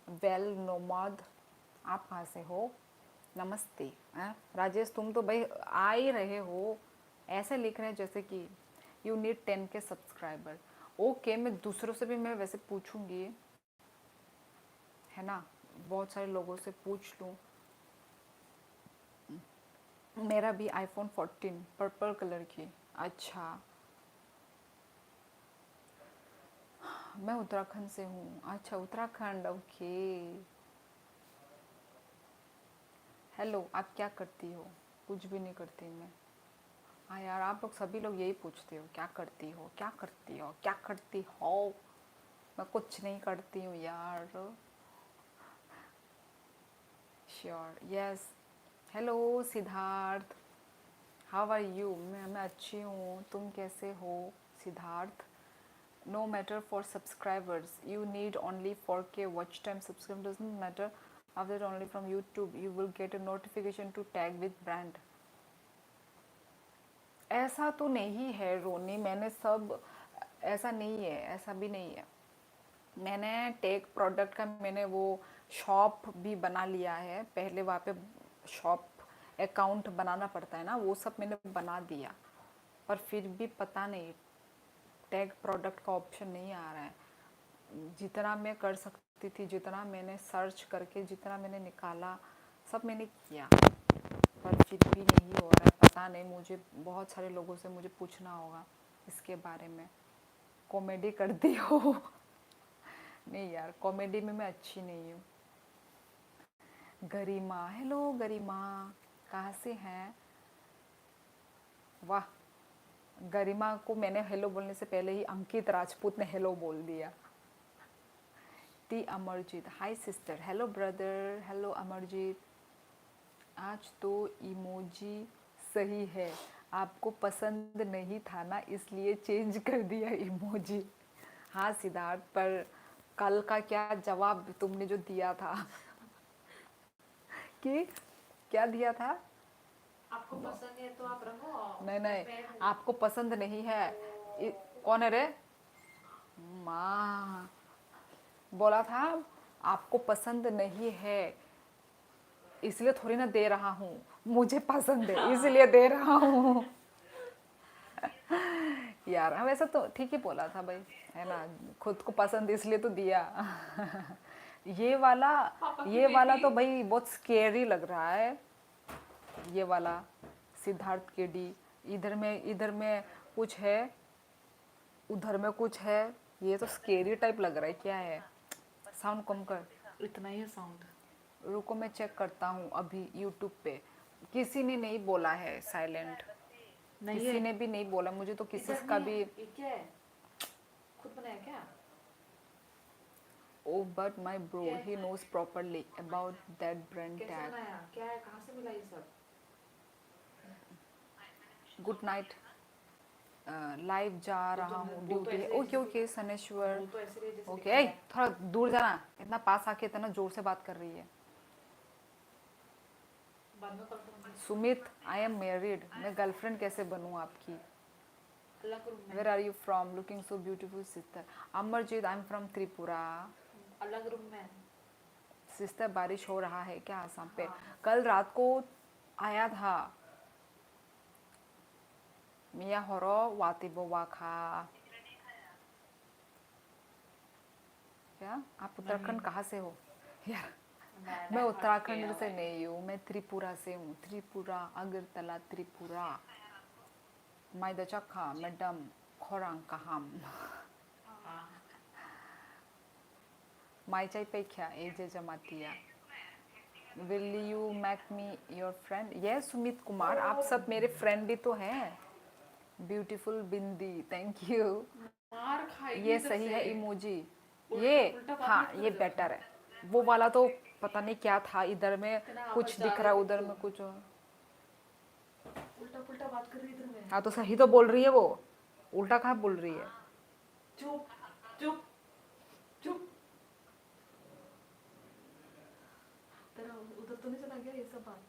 वेल नोमाद। आप कहाँ से हो? नमस्ते। राजेश, तुम तो भाई आ ही रहे हो, ऐसे लिख रहे हैं जैसे कि you need 10K subscriber. Okay, मैं दूसरों से भी मैं वैसे पूछूंगी, है ना, बहुत सारे लोगों से पूछ लूँ। मेरा भी आईफोन 14 पर्पल कलर की। अच्छा, मैं उत्तराखंड से हूँ। अच्छा उत्तराखंड, ओके। हेलो, आप क्या करती हो? कुछ भी नहीं करती मैं। हाँ यार, आप लोग सभी लोग यही पूछते हो, क्या करती हो, क्या करती हो, क्या करती हो। मैं कुछ नहीं करती हूँ यार। Sure, yes. Hello Siddharth, how are you? मैं अच्छी हूँ, तुम कैसे हो Siddharth? No matter for subscribers, you need only 4K watch time. Subscribe doesn't matter, after only from YouTube you will get a notification to tag with brand. ऐसा तो नहीं है रोनी, मैंने सब, ऐसा नहीं है, ऐसा भी नहीं है। मैंने टेक प्रोडक्ट का मैंने वो शॉप भी बना लिया है। पहले वहाँ पे शॉप अकाउंट बनाना पड़ता है ना, वो सब मैंने बना दिया, पर फिर भी पता नहीं टैग प्रोडक्ट का ऑप्शन नहीं आ रहा है। जितना मैं कर सकती थी, जितना मैंने सर्च करके जितना मैंने निकाला, सब मैंने किया, पर फिर भी नहीं हो रहा है। पता नहीं, मुझे बहुत सारे लोगों से मुझे पूछना होगा इसके बारे में। कॉमेडी करती हो? नहीं यार, कॉमेडी में मैं अच्छी नहीं हूँ। गरिमा, हेलो गरिमा, कहाँ से हैं? वाह, गरिमा को मैंने हेलो बोलने से पहले ही अंकित राजपूत ने हेलो बोल दिया। टी अमरजीत, हाय sister, hello brother, hello Amarjeet. आज तो इमोजी सही है, आपको पसंद नहीं था ना, इसलिए चेंज कर दिया इमोजी। हाँ सिद्धार्थ, पर कल का क्या जवाब तुमने जो दिया था कि क्या दिया था? आपको पसंद है तो आप रखो। नहीं नहीं, मैं हूँ। आपको पसंद नहीं है। कौन है रे? माँ बोला था आपको पसंद नहीं है, इसलिए थोड़ी ना दे रहा हूँ, मुझे पसंद है इसलिए दे रहा हूँ। यार हम ऐसा तो ठीक ही बोला था भाई, है ना, खुद को पसंद इसलिए तो दिया। ये वाला, पापा की ये वाला बेटी। तो भाई बहुत स्केरी लग रहा है, ये वाला सिद्धार्थ केडी। इधर में कुछ है, उधर में कुछ है, ये तो स्केरी टाइप लग रहा है। क्या है? साउंड कम कर। इतना ही साउंड। रुको मैं चेक करता हूँ अभी यूट्यूब पे। किसी ने नहीं बोला है साइलेंट, नहीं किसी है, ने भी नहीं बोला मुझे तो, किसी इधर का नहीं भी। है। ये क्या है? खुद बनाया क्या? Oh, but my bro, क्या he है? knows properly about that brand कैसे tag. बनाया? क्या है? कहाँ से मिला ये सब? Good night. लाइव जा रहा हूँ, वो तो ड्यूटी है। ऐसे ओके जैसे ओके सनेश्वर। वो तो ऐसे रहे जैसे ओके, लिखा है। थोड़ा दूर जाना, इतना पास आके इतना जोर से बात कर रही है। बाद में कल करूँगी। सुमित, आई एम मैरिड, मैं गर्लफ्रेंड कैसे बनूं आपकी? अलग रूम में, where are you from? Looking so beautiful sister. Amarjeet, I am from Tripura. अलग रूम में। सिस्टर बारिश हो रहा है क्या आसाम पे? हाँ। कल रात को आया था। मिया होरो वातिबो वाखा। क्या आप उत्तराखंड कहाँ से हो? यार मैं उत्तराखंड से नहीं हूँ, मैं त्रिपुरा से हूँ। त्रिपुरा, अगरतला त्रिपुरा। माइदचखा मैडम खोरांग कहाम। माइचाई पेख्या एजे Jamatia. Will you make me your friend? Yes Sumit Kumar, आप सब मेरे फ्रेंड ही तो हैं। Beautiful bindi, thank you. मार खाएगी ये इधर सही से। है इमोजी। उल्टा- ये उल्टा बात हाँ मत ये करो बेटर है। वो वाला तो पता नहीं क्या था, इधर में इतना कुछ आवाज दिख ज्यादा रहा है, है उधर तू। में कुछ और। उल्टा पुल्टा बात कर रही है इधर में। हाँ तो सही तो बोल रही है वो, उल्टा कहाँ बोल रही है? चुप चुप चुप। तेरा उधर तो नहीं चला गया ये सब बात?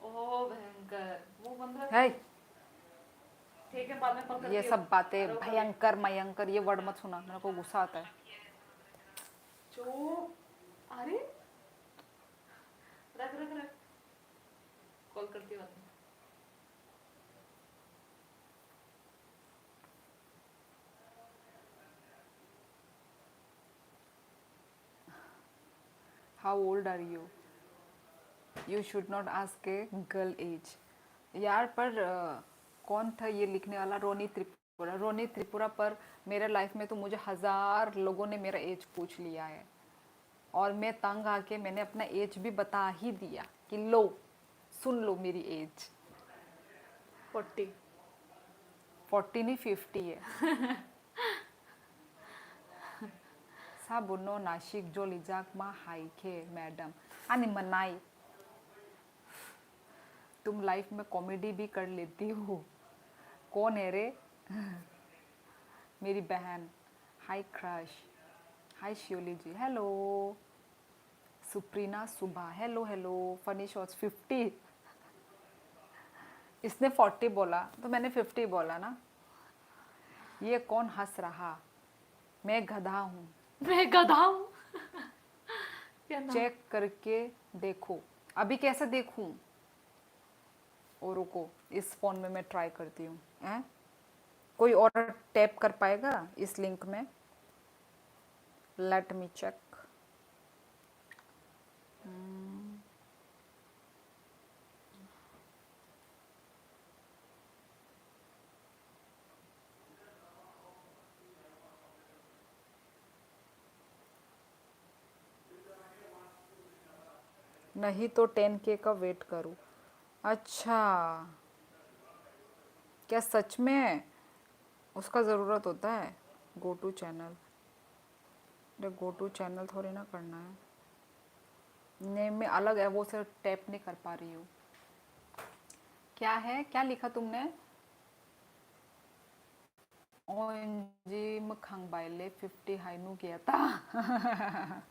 ओह भयंकर, मुंह बंद रख। है ठीक है, बाद में कॉल करती ये हूँ। सब बातें अरे वो कर- भयंकर मयंकर ये वर्ड मत सुना, मेरे को गुस्सा आता है। चुप। अरे रख रख रख, कॉल करती हूँ बाद में। How old are you? You should not ask a girl age. यार पर कौन था ये लिखने वाला? रोनी त्रिपुरा। रोनी त्रिपुरा पर मेरे लाइफ में तो मुझे 1000 लोगों ने मेरा एज पूछ लिया है, और मैं तंग आके मैंने अपना एज भी बता ही दिया कि लो सुन लो मेरी एज। 40। 40 नहीं 50 है। साबुनो नाशिक जो लिजाक मा हाइके मैडम अनि मनाई। तुम लाइफ में कॉमेडी भी कर लेती हो। कौन है रे? मेरी बहन। हाय क्रश। हाय शियोली जी, हेलो। सुप्रीना सुबह, हेलो हेलो। Funny shots 50। इसने 40 बोला तो मैंने 50 बोला ना। ये कौन हंस रहा? मैं गधा हूँ। मैं गधा हूँ। क्या नाम? चेक करके देखो। अभी कैसे देखूं? और रुको, इस फोन में मैं ट्राई करती हूँ। हैं? कोई और टैप कर पाएगा इस लिंक में? Let me check. नहीं तो 10K का वेट करूँ। अच्छा, क्या सच में उसका ज़रूरत होता है? Go to channel. अरे गो टू चैनल थोड़ी ना करना है। नेम में अलग है, वो से टैप नहीं कर पा रही हूँ। क्या है? क्या लिखा तुमने? ओएनजी मखंग बाइले 50 हाइनू किया था।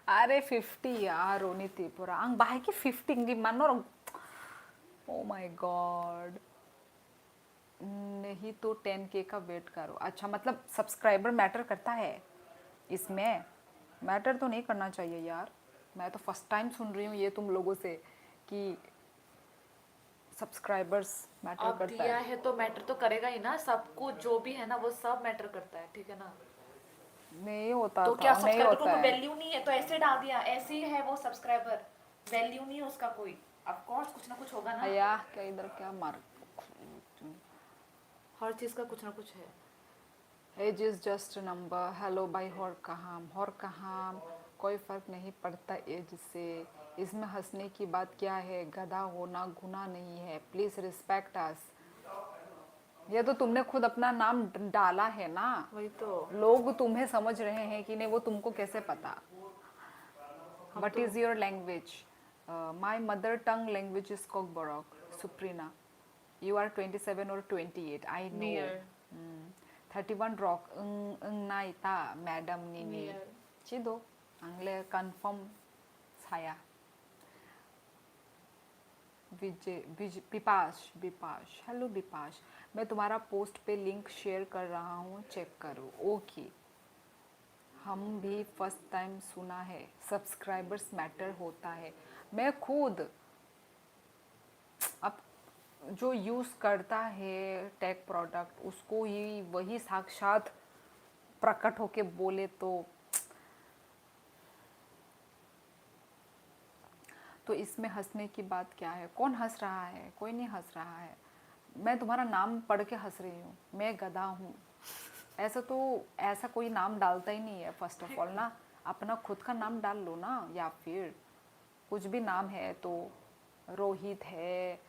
अरे 50 यार रोनी त्रिपुरा अंग बाहे की 50 इंगी मानो। ओ माय गॉड। नहीं तो 10K का वेट करो। अच्छा मतलब सब्सक्राइबर मैटर करता है इसमें? मैटर तो नहीं करना चाहिए यार। मैं तो फर्स्ट टाइम सुन रही हूँ ये तुम लोगों से कि सब्सक्राइबर्स मैटर अब करता दिया है। है तो मैटर तो करेगा ही ना, सबको जो भी है ना वो सब मैटर करता है, ठीक है ना? नहीं होता तो था, क्या नहीं सब्सक्राइबर को होता कोई है। वैल्यू नहीं है तो ऐसे डाल दिया, ऐसे ही है वो सब्सक्राइबर, वैल्यू नहीं है उसका कोई। ऑफ कोर्स कुछ ना कुछ होगा ना, अया क्या इधर क्या मार। हर चीज का कुछ ना कुछ है। Age is just number. Hello भाई और कहाम कोई फर्क नहीं पड़ता एज से। इसमें हंसने की बात क्या है? गधा होना गुनाह नहीं है। प्लीज रिस्पेक्ट अस। ये तो तुमने खुद अपना नाम डाला है ना। वही तो। लोग तुम्हें समझ रहे हैं कि नहीं वो तुमको कैसे पता? हम वट तो is your language? My mother tongue language is Kokborok. Suprina. You are 27 or 28. I know. Near. 31 rock. Nai ta madam nini. Near. Chido. Angle confirm saya. Vipash hello Vipash, मैं तुम्हारा पोस्ट पे लिंक शेयर कर रहा हूँ, चेक करो। ओके, हम भी फर्स्ट टाइम सुना है सब्सक्राइबर्स मैटर होता है। मैं खुद अब जो यूज़ करता है टेक प्रोडक्ट, उसको ही वही साक्षात प्रकट होके बोले तो इसमें हंसने की बात क्या है? कौन हंस रहा है? कोई नहीं हंस रहा है। मैं तुम्हारा नाम पढ़ के हंस रही हूँ, मैं गधा हूँ। ऐसा कोई नाम डालता ही नहीं है। फर्स्ट ऑफ ऑल ना, अपना खुद का नाम डाल लो ना, या फिर कुछ भी नाम है तो रोहित है,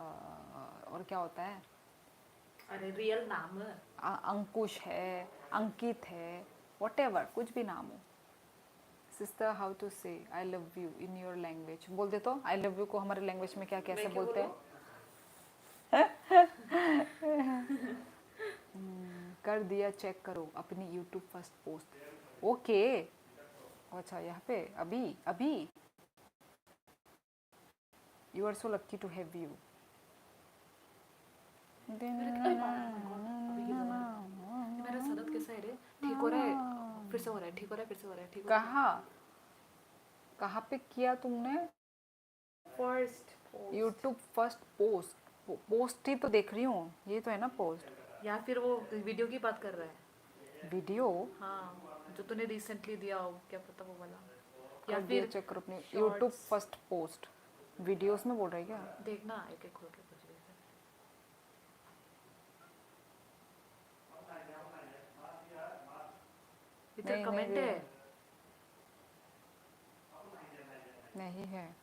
और क्या होता है, अरे रियल नाम है। अंकुश है, अंकित है, व्हाटएवर, कुछ भी नाम हो। सिस्टर, हाउ टू से I love you in your language? बोल दे तो। आई लव यू को हमारे लैंग्वेज में क्या कैसे बोलते हैं? कर दिया, चेक करो अपनी यूट्यूब फर्स्ट पोस्ट। ओके, अच्छा यहाँ पे अभी you are so lucky to have you. मेरा सदत कैसा है रे? ठीक हो रहा है, फिर से हो रहा है, ठीक हो रहा है, फिर से हो रहा है, ठीक हो रहा है। कहाँ पे किया तुमने? फर्स्ट यूट्यूब फर्स्ट पोस्ट ही तो देख रही हूँ, ये तो है ना पोस्ट। या फिर वो वीडियो की बात कर रहा है? वीडियो? हाँ, जो तूने रिसेंटली दिया हो, क्या पता वो वाला। या फिर चेक करो अपनी यूट्यूब फर्स्ट पोस्ट। वीडियोस में बोल रही है क्या? देखना एक एक खोल के कुछ भी। इधर कमेंट है? नहीं है।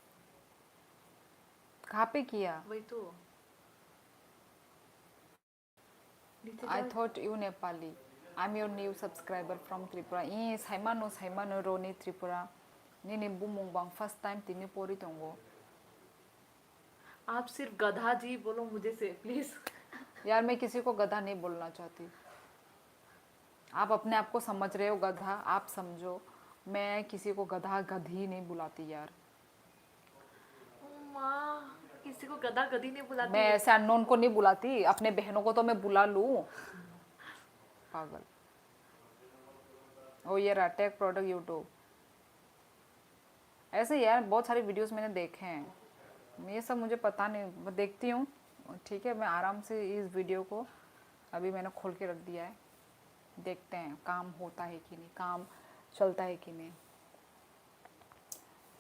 कहाँ पे किया? वही तो। I thought you Nepali. I'm your new subscriber from Tripura. Saimano Roni Tripura. Nini Bumung first time tini pori tongo. आप सिर्फ गधा जी बोलो मुझे से प्लीज। यार मैं किसी को गधा नहीं बोलना चाहती। आप अपने आप को समझ रहे हो गधा, आप समझो। मैं किसी को गधा गधी नहीं बुलाती यार। माँ, किसी को गधा गधी नहीं बुलाती। मैं ऐसे अननोन को नहीं बुलाती, अपने बहनों को तो मैं बुला लूं। पागल। ओ ये रहा टेक प्रोडक्ट यूट्यूब। ऐसे यार बहुत सारे वीडियोस मैंने देखे हैं, ये सब मुझे पता नहीं, मैं देखती हूँ। ठीक है, मैं आराम से इस वीडियो को अभी मैंने खोल के रख दिया है, देखते हैं काम होता है कि नहीं, काम चलता है कि नहीं।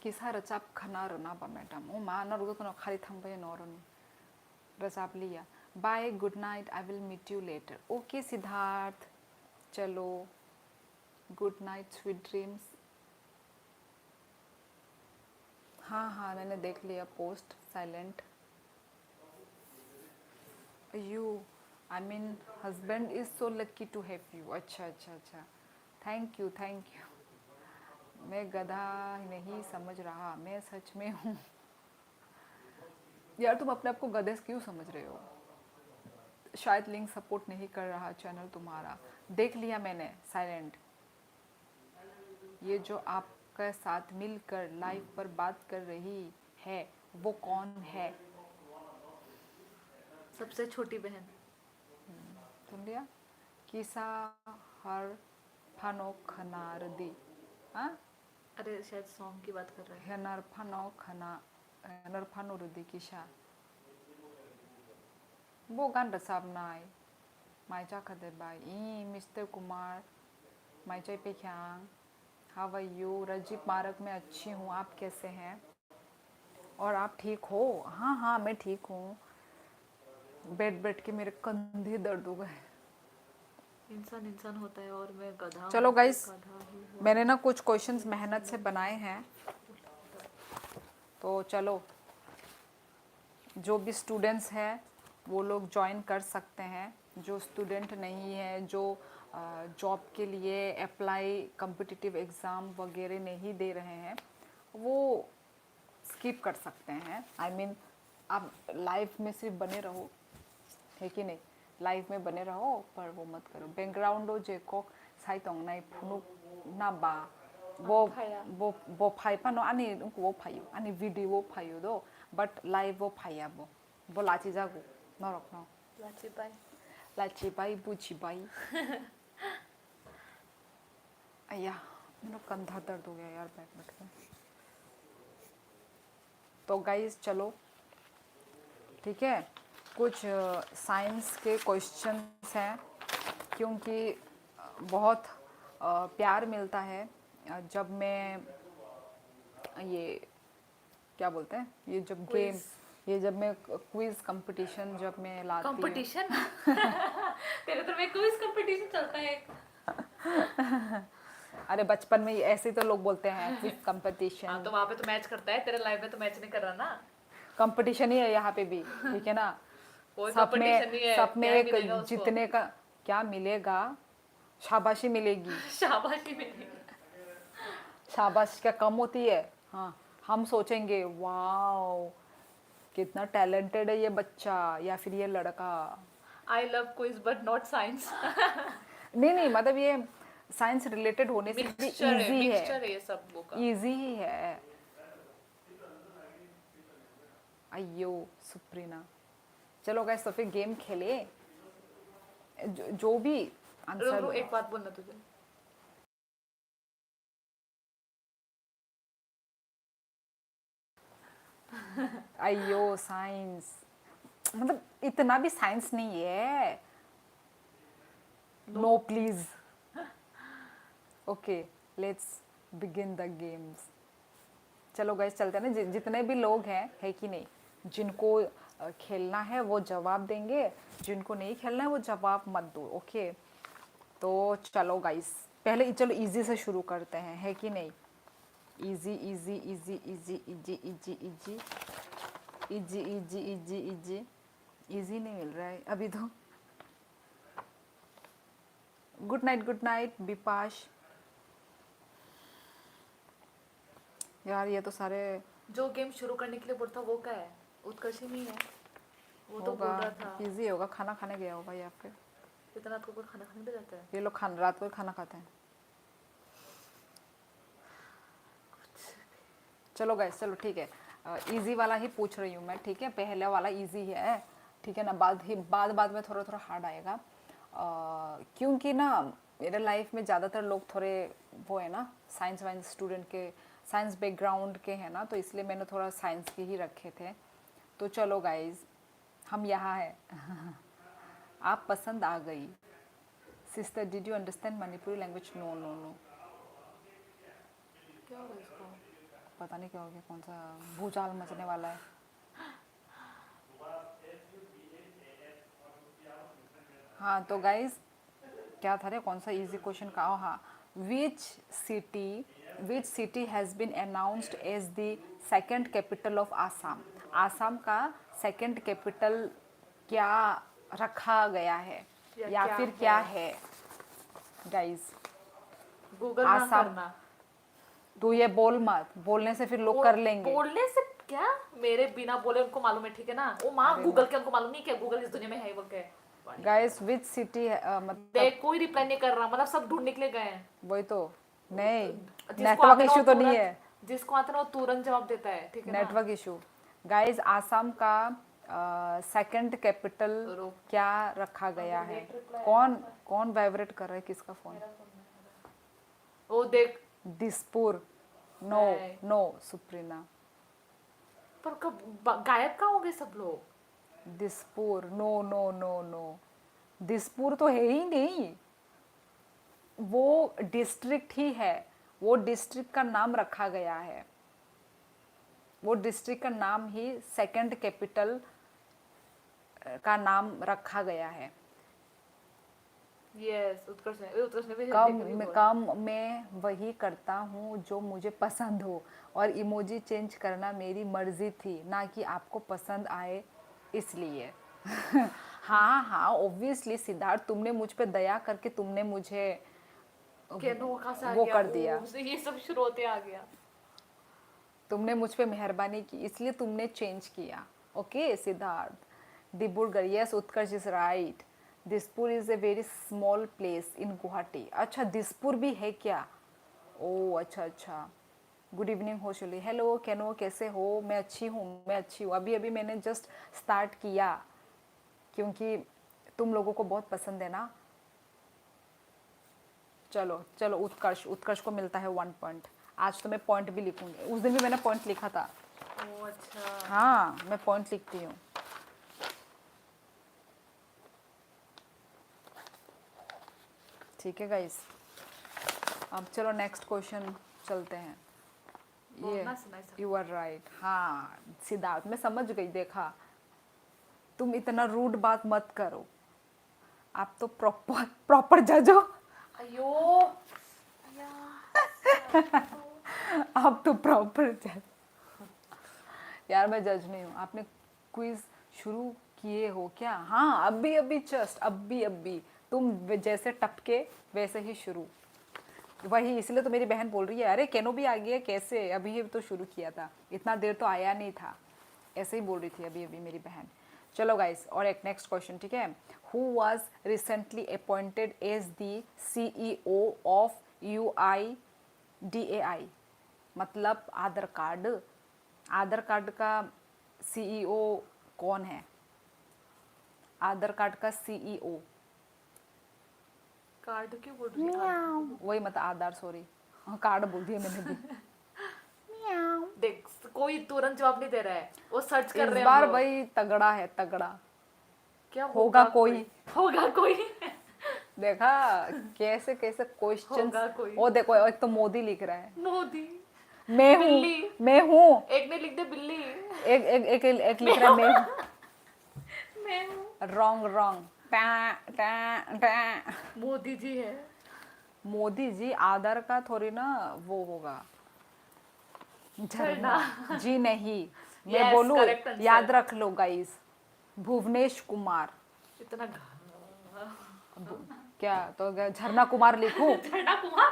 किसा रचाप खना रना बा मैडम ओ मा न रुगो तो खाली थांबाय नरनी रचाप लिया। Bye, good night, I will meet you later. Okay Siddharth, चलो गुड नाइट, स्वीट ड्रीम्स। हाँ मैंने देख लिया post, silent. You I mean husband is so lucky to have you. अच्छा, थैंक यू। मैं गधा नहीं समझ रहा, मैं सच में हूँ। यार तुम अपने आप को गधे क्यों समझ रहे हो? शायद लिंक सपोर्ट नहीं कर रहा चैनल तुम्हारा। देख लिया मैंने, साइलेंट। ये जो आपके साथ मिलकर लाइव पर बात कर रही है वो कौन है? सबसे छोटी बहन। सुन लिया? किसा हर फानो खनार दी। हाँ, अरे शायद सॉन्ग की बात कर रहा है। हनर फानो खना हनर फानो रुदी किसा वो गान रसाब नाय माइचा खदे बाय ई मिस्टर कुमार माइचा पे ख्यांग। How are you? रजीब मार्ग में अच्छी हूँ, आप कैसे हैं? और आप ठीक हो? हाँ मैं ठीक हूँ। बैठ के मेरे कंधे दर्द हो गए। इंसान होता है और मैं गधा। चलो गाइस, मैंने ना कुछ क्वेश्चंस मेहनत से बनाए हैं, तो चलो जो भी स्टूडेंट्स हैं वो लोग ज्वाइन कर सकते हैं। जो स्टूडेंट नहीं है, जो जॉब के लिए अप्लाई कॉम्पिटिटिव एग्ज़ाम वगैरह नहीं दे रहे हैं, वो स्किप कर सकते हैं। आई मीन आप लाइफ में सिर्फ बने रहो, है कि नहीं? लाइव में बने रहो पर वो मत करो। बैकग्राउंड जेको साइ तोंगनाय फुनुक ना बा वो फाइ पानो आनी वो फाइयो आनी वीडियो फाइयो दो बट लाइव वो फाइया वो लाची जागो नरक न लाची बाई बुची बाई अय्या मेरा कंधा दर्द हो गया यार बैठ बैठ के। तो गाइस चलो ठीक है, कुछ साइंस के क्वेश्चंस हैं क्योंकि बहुत प्यार मिलता है जब मैं ये क्या बोलते हैं ये जब गेम ये जब मैं क्विज कंपटीशन जब मैं लाती हूँ। कंपटीशन तेरे तो में क्विज कंपटीशन चलता है। अरे बचपन में ऐसे ही तो लोग बोलते हैं क्विज कंपटीशन। हाँ तो वहाँ पे तो मैच करता है, तेरे लाइव में तो मैच नहीं कर रहा ना। कंपटीशन ही है यहाँ पे भी, ठीक है ना? कोई सब कंपटीशन नहीं में है, सब में क्या एक मिलेगा उसको? जीतने का क्या मिलेगा? शाबाशी मिलेगी। शाबाशी मिलेगी। शाबाश क्या कम होती है? हाँ, हम सोचेंगे वाओ कितना टैलेंटेड है ये बच्चा या फिर ये लड़का। I love quiz but not science. नहीं नहीं, मतलब ये साइंस रिलेटेड होने से भी इजी है, मिक्सचर है ये सब लोगों का। इजी ही है। अयो सुप्रीना, चलो गाइस तो फिर गेम खेले। जो भी आंसर एक बात बोलना तुझे, अयो साइंस मतलब इतना भी साइंस नहीं है। No please. Okay let's begin the games. चलो गाइस चलते हैं ना, जितने भी लोग हैं है कि नहीं, जिनको खेलना है वो जवाब देंगे, जिनको नहीं खेलना है वो जवाब मत दो। ओके तो चलो गाइस पहले चलो इजी से शुरू करते हैं, है कि नहीं? Easy easy easy easy easy easy easy easy easy easy easy easy नहीं मिल रहा है अभी तो। Good night Vipash. यार ये तो सारे जो गेम शुरू करने के लिए बोलता वो क्या है? उत्कर्ष ही नहीं है वो तो बोल होगा, रहा था। इजी होगा। खाना खाने गया होगा या फिर इतना रात को कोई खाना खाने भी जाता है? ये लोग रात को ही खाना खाते हैं। चलो गाइस चलो ठीक है, इजी वाला ही पूछ रही हूँ मैं, ठीक है? पहले वाला इजी है, ठीक है ना? बाद में थोड़ा थोड़ा हार्ड आएगा क्योंकि ना मेरे लाइफ में ज़्यादातर लोग थोड़े वो है ना साइंस वाइंस स्टूडेंट के, साइंस बैकग्राउंड के हैं ना, तो इसलिए मैंने थोड़ा साइंस के ही रखे थे। तो चलो गाइस हम यहाँ हैं। आप पसंद आ गई। Sister did you understand Manipuri language? No no no. क्या होगा इसको? पता नहीं क्या हो गया, कौन सा भूचाल मचने वाला है। हाँ तो गाइस क्या था रे, कौन सा इजी क्वेश्चन का? हाँ, which city has been announced as the second capital of Assam? Assam का सेकंड कैपिटल क्या रखा गया है या फिर क्या है गाइस? गूगल ना आसाम। करना। तू ये बोल मत, बोलने से फिर लोग कर लेंगे। बोलने से क्या, मेरे बिना बोले उनको मालूम है, ठीक है ना? वो माँ गूगल के उनको मालूम नहीं क्या गूगल इस दुनिया में है बोल के। गाइस विच सिटी मतलब देख कोई रिप्लाई नहीं कर रहा, मतलब सब ढूंढ निकले गए हैं। वही तो नहीं, जिसको नेटवर्क आता है इशू वो तो नहीं तुरंत- है, जिसको आता है वो तुरंत जवाब देता है, ठीक है ना? Network issue. गाइस आसाम का सेकंड कैपिटल रुक। क्या रखा गया है? कौन वाइब्रेट कर रहा है, किसका फोन? वो देख दिसपुर। नो नहीं। नो सुप्रीना। पर कब गायब कहाँ हो गए सब लोग? Dispur. No no no no, Dispur तो है ही नहीं, वो डिस्ट्रिक्ट ही है, वो डिस्ट्रिक्ट का नाम रखा गया है, वो डिस्ट्रिक्ट का नाम ही सेकंड कैपिटल का नाम रखा गया है। यस उत्कर्ष ने भी हिंदी बोला। कम मैं वही करता हूँ जो मुझे पसंद हो और इमोजी चेंज करना मेरी मर्जी थी, ना कि आपको पसंद आए इसलिए। हाँ हाँ ऑब्वियसली सिद्धार्थ, तुमने मुझ पे दया करके तुमने मुझे वो कर दिया, ये सब शुरू होते आ गया। तुमने मुझ पे मेहरबानी की इसलिए तुमने चेंज किया। Okay Siddharth, Dibrugarh, yes Utkarsh is right. Dispur is a very small place in Guwahati. अच्छा दिसपुर भी है क्या? ओ अच्छा अच्छा। गुड इवनिंग होशुली, हेलो कैनो, कैसे हो? मैं अच्छी हूँ, मैं अच्छी हूँ। अभी अभी मैंने जस्ट स्टार्ट किया क्योंकि तुम लोगों को बहुत पसंद है ना। चलो चलो, उत्कर्ष, उत्कर्ष को मिलता है 1 पॉइंट। आज तो मैं पॉइंट भी लिखूंगी, उस दिन भी मैंने पॉइंट लिखा था। ओ अच्छा। हाँ मैं पॉइंट लिखती हूँ। ठीक है गाइस, अब चलो नेक्स्ट क्वेश्चन चलते हैं। ये बोलना सुनाई सब। You are right. हाँ सिद्धार्थ, मैं समझ गई, देखा तुम इतना रूड बात मत करो, आप तो प्रॉपर प्रॉपर जज हो। अयो अया, आप तो प्रॉपर जज। यार मैं जज नहीं हूँ, आपने क्विज शुरू किए हो क्या? हाँ अभी अभी जस्ट अभी तुम जैसे टपके वैसे ही शुरू। वही इसलिए तो मेरी बहन बोल रही है अरे केनो भी आ गया कैसे, अभी तो शुरू किया था, इतना देर तो आया नहीं था, ऐसे ही बोल रही थी अभी अभी मेरी बहन। चलो गाइस, और एक नेक्स्ट क्वेश्चन, ठीक है। Who was recently appointed as the CEO of UIDAI? मतलब आधार कार्ड, आधार कार्ड का CEO कौन है? आधार कार्ड का CEO, कार्ड क्यों बोल रही है? वही मतलब आधार, सॉरी कार्ड बोल दिया मैंने भी। देख कोई तुरंत जवाब नहीं दे रहा है, वो सर्च कर इस रहे हैं बार हम लोग। भाई तगड़ा है, तगड़ा। क्या होगा कोई। होगा कोई। देखा कैसे कैसे क्वेश्चंस। होगा कोई। ओ देखो, एक तो मोदी लिख रहा है, मोदी। मैं हूँ, बिल्ली। मैं हूँ। एक ने लिख दे बिल्ली। एक लिख रहा है मैं हूँ। मैं हूँ। रॉन्ग रॉन्ग, टा टा टा। मोदी जी है। मोदी जी आधार का थोड़ी ना वो होगा, चलना। झरना जी नहीं। मैं Yes, बोलूं, correct answer. याद रख लो गाइस, भुवनेश कुमार। इतना क्या तो झरना कुमार लिखूं? झरना कुमार।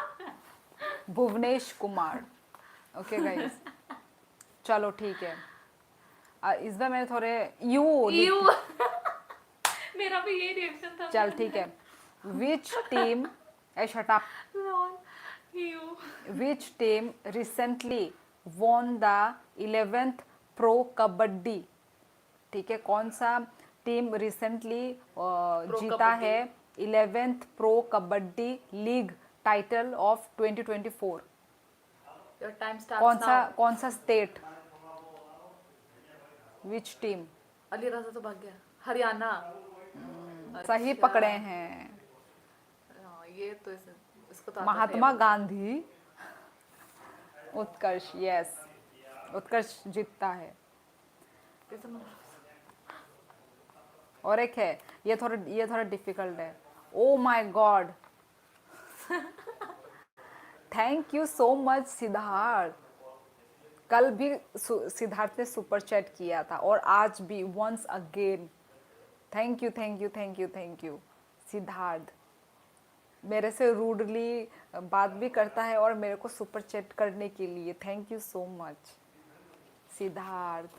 भुवनेश कुमार। ओके गाइस, चलो ठीक है। इस बार मैंने थोड़े यू यू। मेरा भी यही रिएक्शन था। चल ठीक है। Which team, shut up, lol. You. Which team recently won the 11th pro kabaddi? ठीक है, कौन सा टीम रिसेंटली जीता कबड्डी। है 11th pro kabaddi league title of 2024? Your time starts now. कौन सा स्टेट, विच टीम? अली राजा तो भाग गया। हरियाणा। सही अच्छा। पकड़े हैं, हाँ, ये तो इसको तो आता था महात्मा ये। गांधी। उत्कर्ष, यस उत्कर्ष जीतता है। कैसे मन- और एक है, ये थोड़ा डिफिकल्ट है। ओ my God, thank you so much Siddharth. कल भी सिद्धार्थ ने सुपर चैट किया था और आज भी once again. Thank you thank you thank you thank you Siddharth. मेरे से रूडली बात भी करता है और मेरे को सुपर चैट करने के लिए thank you so much Siddharth.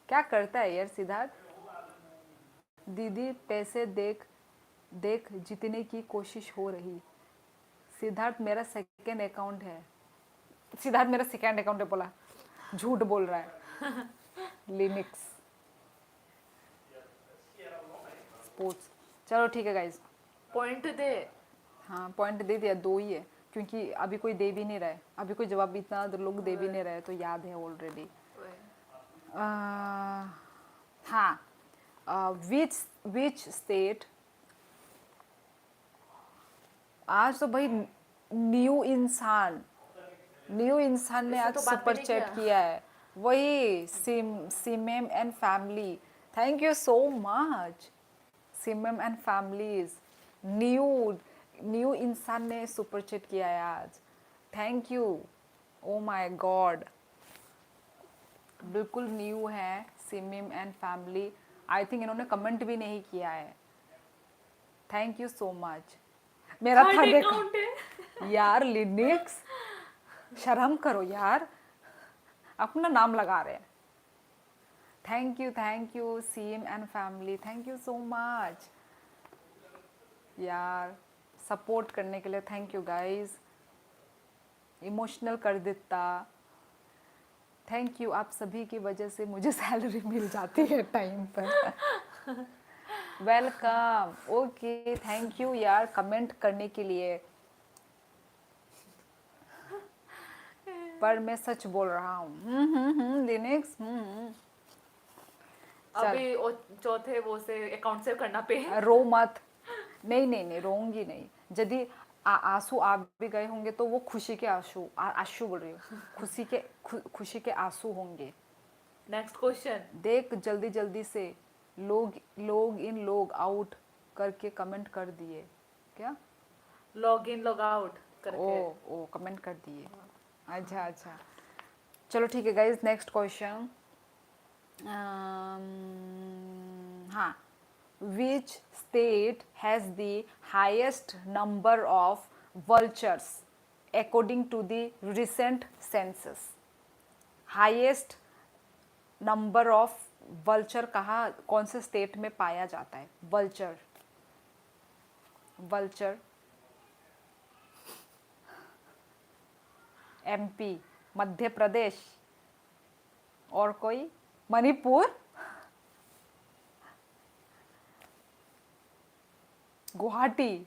क्या करता है यार सिद्धार्थ? दीदी पैसे देख देख जीतने की कोशिश हो रही। सिद्धार्थ मेरा सेकंड अकाउंट है, सिद्धार्थ मेरा सेकंड अकाउंट है, बोला झूठ बोल रहा है। Linux sports. चलो ठीक है गाइज, पॉइंट दे। हाँ पॉइंट दे दिया, 2 ही है क्योंकि अभी कोई दे भी नहीं रहा है, अभी कोई जवाब भी इतना लोग दे भी नहीं रहे, तो याद है ऑलरेडी। हाँ, विच स्टेट, आज तो भाई न्यू इंसान ने इसने आज तो बात भी सुपर नहीं चैट किया है। वही Simem and family, thank you so much Simem and families. New इंसान ने सुपर चैट किया है आज, thank you. Oh my god, बिल्कुल न्यू है Simem and family. I think इन्होंने कमेंट भी नहीं किया है, थैंक यू सो मच। मेरा थर्ड थर्ड अकाउंट है। यार लिनक्स, शर्म करो यार, अपना नाम लगा रहे हैं। Thank you CM and family, thank you so much यार, सपोर्ट करने के लिए थैंक यू गाइस, इमोशनल कर देता, थैंक यू। आप सभी की वजह से मुझे सैलरी मिल जाती है टाइम पर। वेलकम, ओके, थैंक यू यार कमेंट करने के लिए, पर मैं सच बोल रहा हूँ। लिनक्स चल अभी चौथे वो से अकाउंट से करना पे रो मत, नहीं नहीं नहीं रोऊंगी नहीं। यदि आंसू आ भी गए होंगे तो वो खुशी के आंसू, आंसू बोल रही हूँ, खुशी के आंसू होंगे। Next question. देख जल्दी जल्दी से लोग इन लोग आउट करके कमेंट कर दिए क्या? लॉग इन लॉग आउट करके ओ कमेंट कर दिए, अच्छा अच्छा, चलो ठीक है गाइज। नेक्स्ट क्वेश्चन, हाँ, which state has the highest number of vultures according to the recent census? Highest number of vulture कहाँ, कौन से स्टेट में पाया जाता है? Vulture, vulture MP, Madhya Pradesh, और कोई? मणिपुर, गुवाहाटी।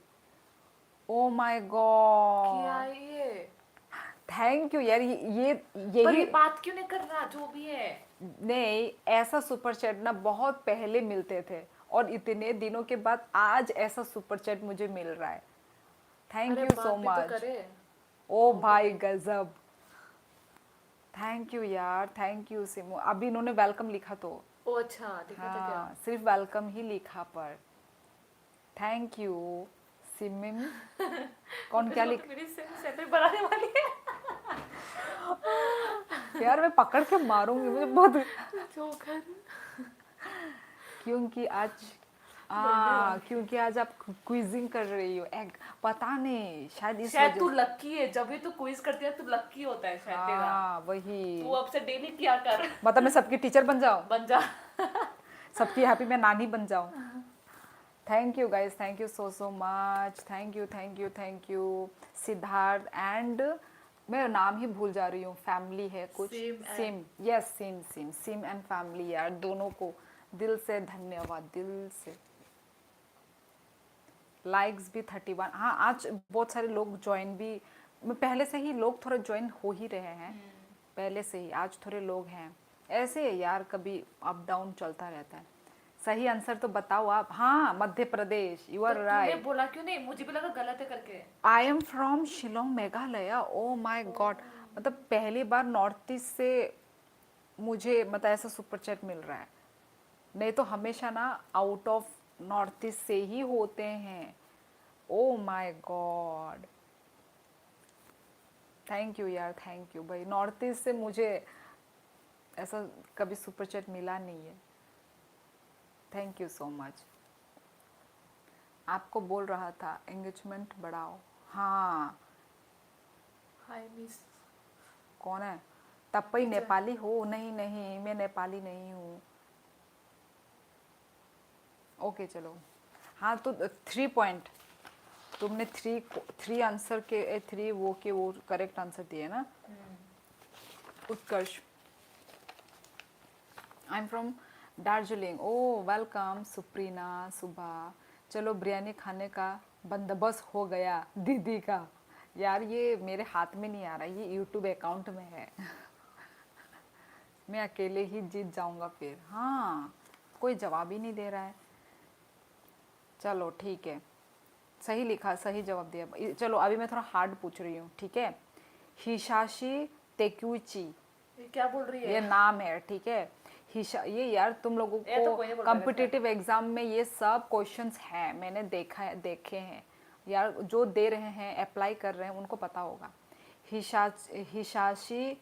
ओ माय क्या गॉड, ये? थैंक यू यार, ये पर यही ये बात क्यों नहीं कर रहा जो भी है? नहीं, ऐसा सुपर चैट ना बहुत पहले मिलते थे और इतने दिनों के बाद आज ऐसा सुपर चैट मुझे मिल रहा है। थैंक अरे यू बात सो भी तो मच। करे। ओ भाई गजब, थैंक यू यार, थैंक यू सिमू। अभी इन्होंने वेलकम लिखा तो, ओ अच्छा, दिखा था क्या? हाँ सिर्फ वेलकम ही लिखा, पर थैंक यू सिमिम। कौन क्या लिख, मेरी सैलरी बढ़ाने वाली है। यार मैं पकड़ के मारूंगी, मुझे बहुत जोकर। क्योंकि आज धन्यवाद। क्योंकि आज आप क्विजिंग कर रही हो, एग पता नहीं, शायद इस शायद वजह तू से। लक्की है, जब भी तू क्विज करती है तू लक्की होता है शायद तेरा। हाँ वही, तू अब से डेली किया कर। मतलब मैं सबकी टीचर बन जाऊँ, बन जा। सबकी हैप्पी मैं नानी बन जाऊँ। Thank you guys, thank you so much, thank you Siddharth and, मैं नाम ही भूल जा रही हूँ, फैमिली है कुछ, SIM, yes SIM and family यार, दोनों को दिल से धन्यवाद, दिल से। लाइक्स भी 31, हाँ आज बहुत सारे लोग ज्वाइन भी, पहले से ही लोग थोड़ा ज्वाइन हो ही रहे हैं, पहले से ही, आज थोड़े लोग हैं, ऐसे है यार, कभी अप डाउन चलता रहता है। सही आंसर तो बताओ आप। हाँ मध्य प्रदेश, यू आर तो तूने राइट। बोला क्यों नहीं? मुझे भी लगा गलत है करके। I am from Shillong Meghalaya, oh my god, मतलब पहली बार नॉर्थ ईस्ट से मुझे मतलब ऐसा सुपर चैट मिल रहा है, नहीं तो हमेशा ना आउट ऑफ नॉर्थ ईस्ट से ही होते हैं। ओ माय गॉड, थैंक यू यार, थैंक यू भाई, नॉर्थ ईस्ट से मुझे ऐसा कभी सुपर चैट मिला नहीं है, थैंक यू सो मच। आपको बोल रहा था एंगेजमेंट बढ़ाओ, हाँ हाय मिस। कौन है? तपई नेपाली हो? नहीं नहीं, मैं नेपाली नहीं हूँ। ओके चलो, हाँ तो 3 पॉइंट, तुमने थ्री आंसर के, थ्री वो के वो करेक्ट आंसर दिए ना। Utkarsh, I am from Darjeeling, oh welcome Suprina, सुबह। चलो बिरयानी खाने का बंदोबस्त हो गया दीदी का। यार ये मेरे हाथ में नहीं आ रहा, ये यूट्यूब अकाउंट में है। मैं अकेले ही जीत जाऊंगा फिर। हाँ कोई जवाब ही नहीं दे रहा है, चलो ठीक है, सही लिखा, सही जवाब दिया। चलो अभी मैं थोड़ा हार्ड पूछ रही हूँ, ठीक है। हिशाशी तेक्यूची, ये क्या बोल रही ये है? नाम है, ठीक है। ये यार तुम लोगों ये तो को कोई नहीं बोल पाएगा कॉम्पिटिटिव एग्जाम में ये सब क्वेश्चंस हैं, मैंने देखे हैं यार, जो दे रहे हैं अप्लाई कर रहे हैं उनको पता होगा। Hisashi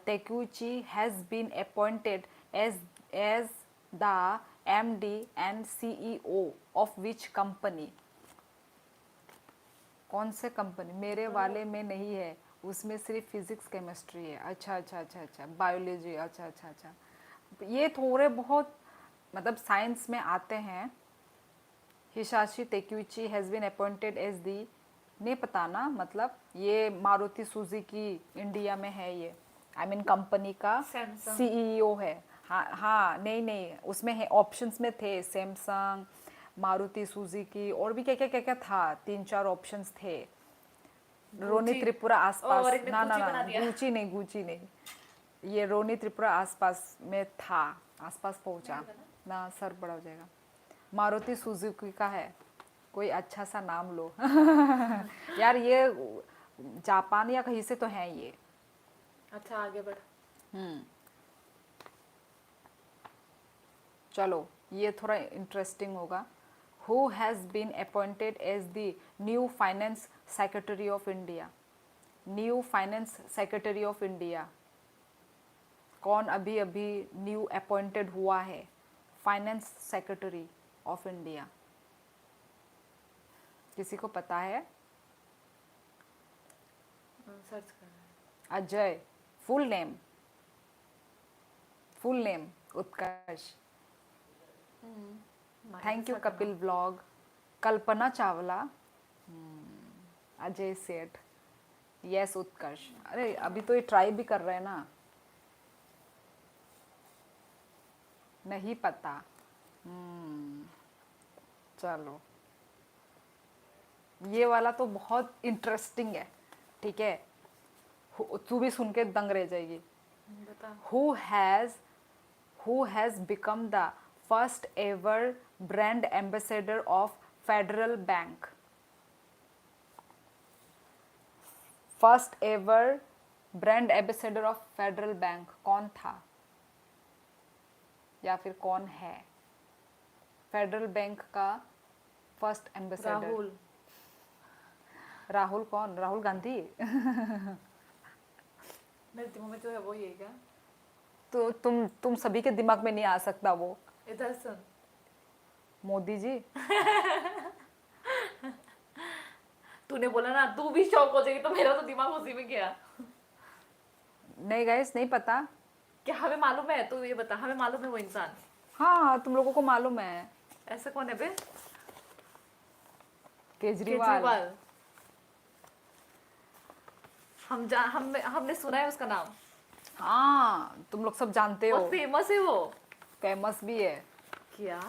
Takeuchi has been appointed as the MD and CEO of which company? कौन से कंपनी? मेरे वाले में नहीं है, उसमें सिर्फ फिजिक्स केमिस्ट्री है। अच्छा अच्छा अच्छा अच्छा, बायोलॉजी, अच्छा अच्छा अच्छा, ये थोड़े बहुत मतलब साइंस में आते हैं। Hisashi Takeuchi has been appointed as the, नहीं पता ना, मतलब ये मारुति सुजुकी इंडिया में है, ये आई मीन कंपनी का Samsung। सीईओ है। हाँ हाँ, नहीं नहीं, उसमें है, ऑप्शंस में थे सैमसंग, मारुति सुजुकी, और भी क्या क्या क्या क्या था, 3-4 ऑप्शंस थे। रोनी Gucci। त्रिपुरा आसपास, और एक ने ना ना Gucci ना, बना दिया। गुची नहीं, ये रोनी त्रिपुरा आसपास में था, आसपास पहुंचा ना, सर बड़ा हो जाएगा। मारुति सुजुकी का है, कोई अच्छा सा नाम लो। यार ये जापान या कहीं से तो है ये। अच्छा आगे बढ़। चलो ये थोड़ा इंटरेस्टिंग होगा। Who has been appointed as the new finance secretary of India? New finance secretary of India कौन अभी अभी न्यू अपॉइंटेड हुआ है फाइनेंस सेक्रेटरी ऑफ इंडिया? किसी को पता है? सर्च कर रहा है। Ajay, full name Utkarsh. Thank you Kapil blog. Kalpana Chawla, Ajay Seth, yes उत्कर्ष। अरे अभी तो ये ट्राई भी कर रहे हैं ना, नहीं पता। चलो ये वाला तो बहुत इंटरेस्टिंग है, ठीक है, तू भी सुन के दंग रह जाएगी। बता। Who has become the first ever brand ambassador of Federal Bank? First ever brand ambassador of federal bank कौन था या फिर कौन है? फेडरल बैंक का फर्स्ट एम्बेसडर। राहुल। राहुल कौन? राहुल गांधी? मेरे दिमाग में जो है वो ही है क्या? तो तुम सभी के दिमाग में नहीं आ सकता वो। इधर सुन। मोदी जी। तूने बोला ना तू भी शौक हो जाएगी, तो मेरा तो दिमाग उसी में गया। नहीं गाइस, नहीं पता। क्या हमें मालूम है? तू ये बता, हमें मालूम है वो इंसान? हाँ तुम लोगों को मालूम है। ऐसा कौन है बे? केजरीवाल। हमने सुना है उसका नाम। हाँ तुम लोग सब जानते हो। बहुत फेमस है वो। फेमस भी है। क्या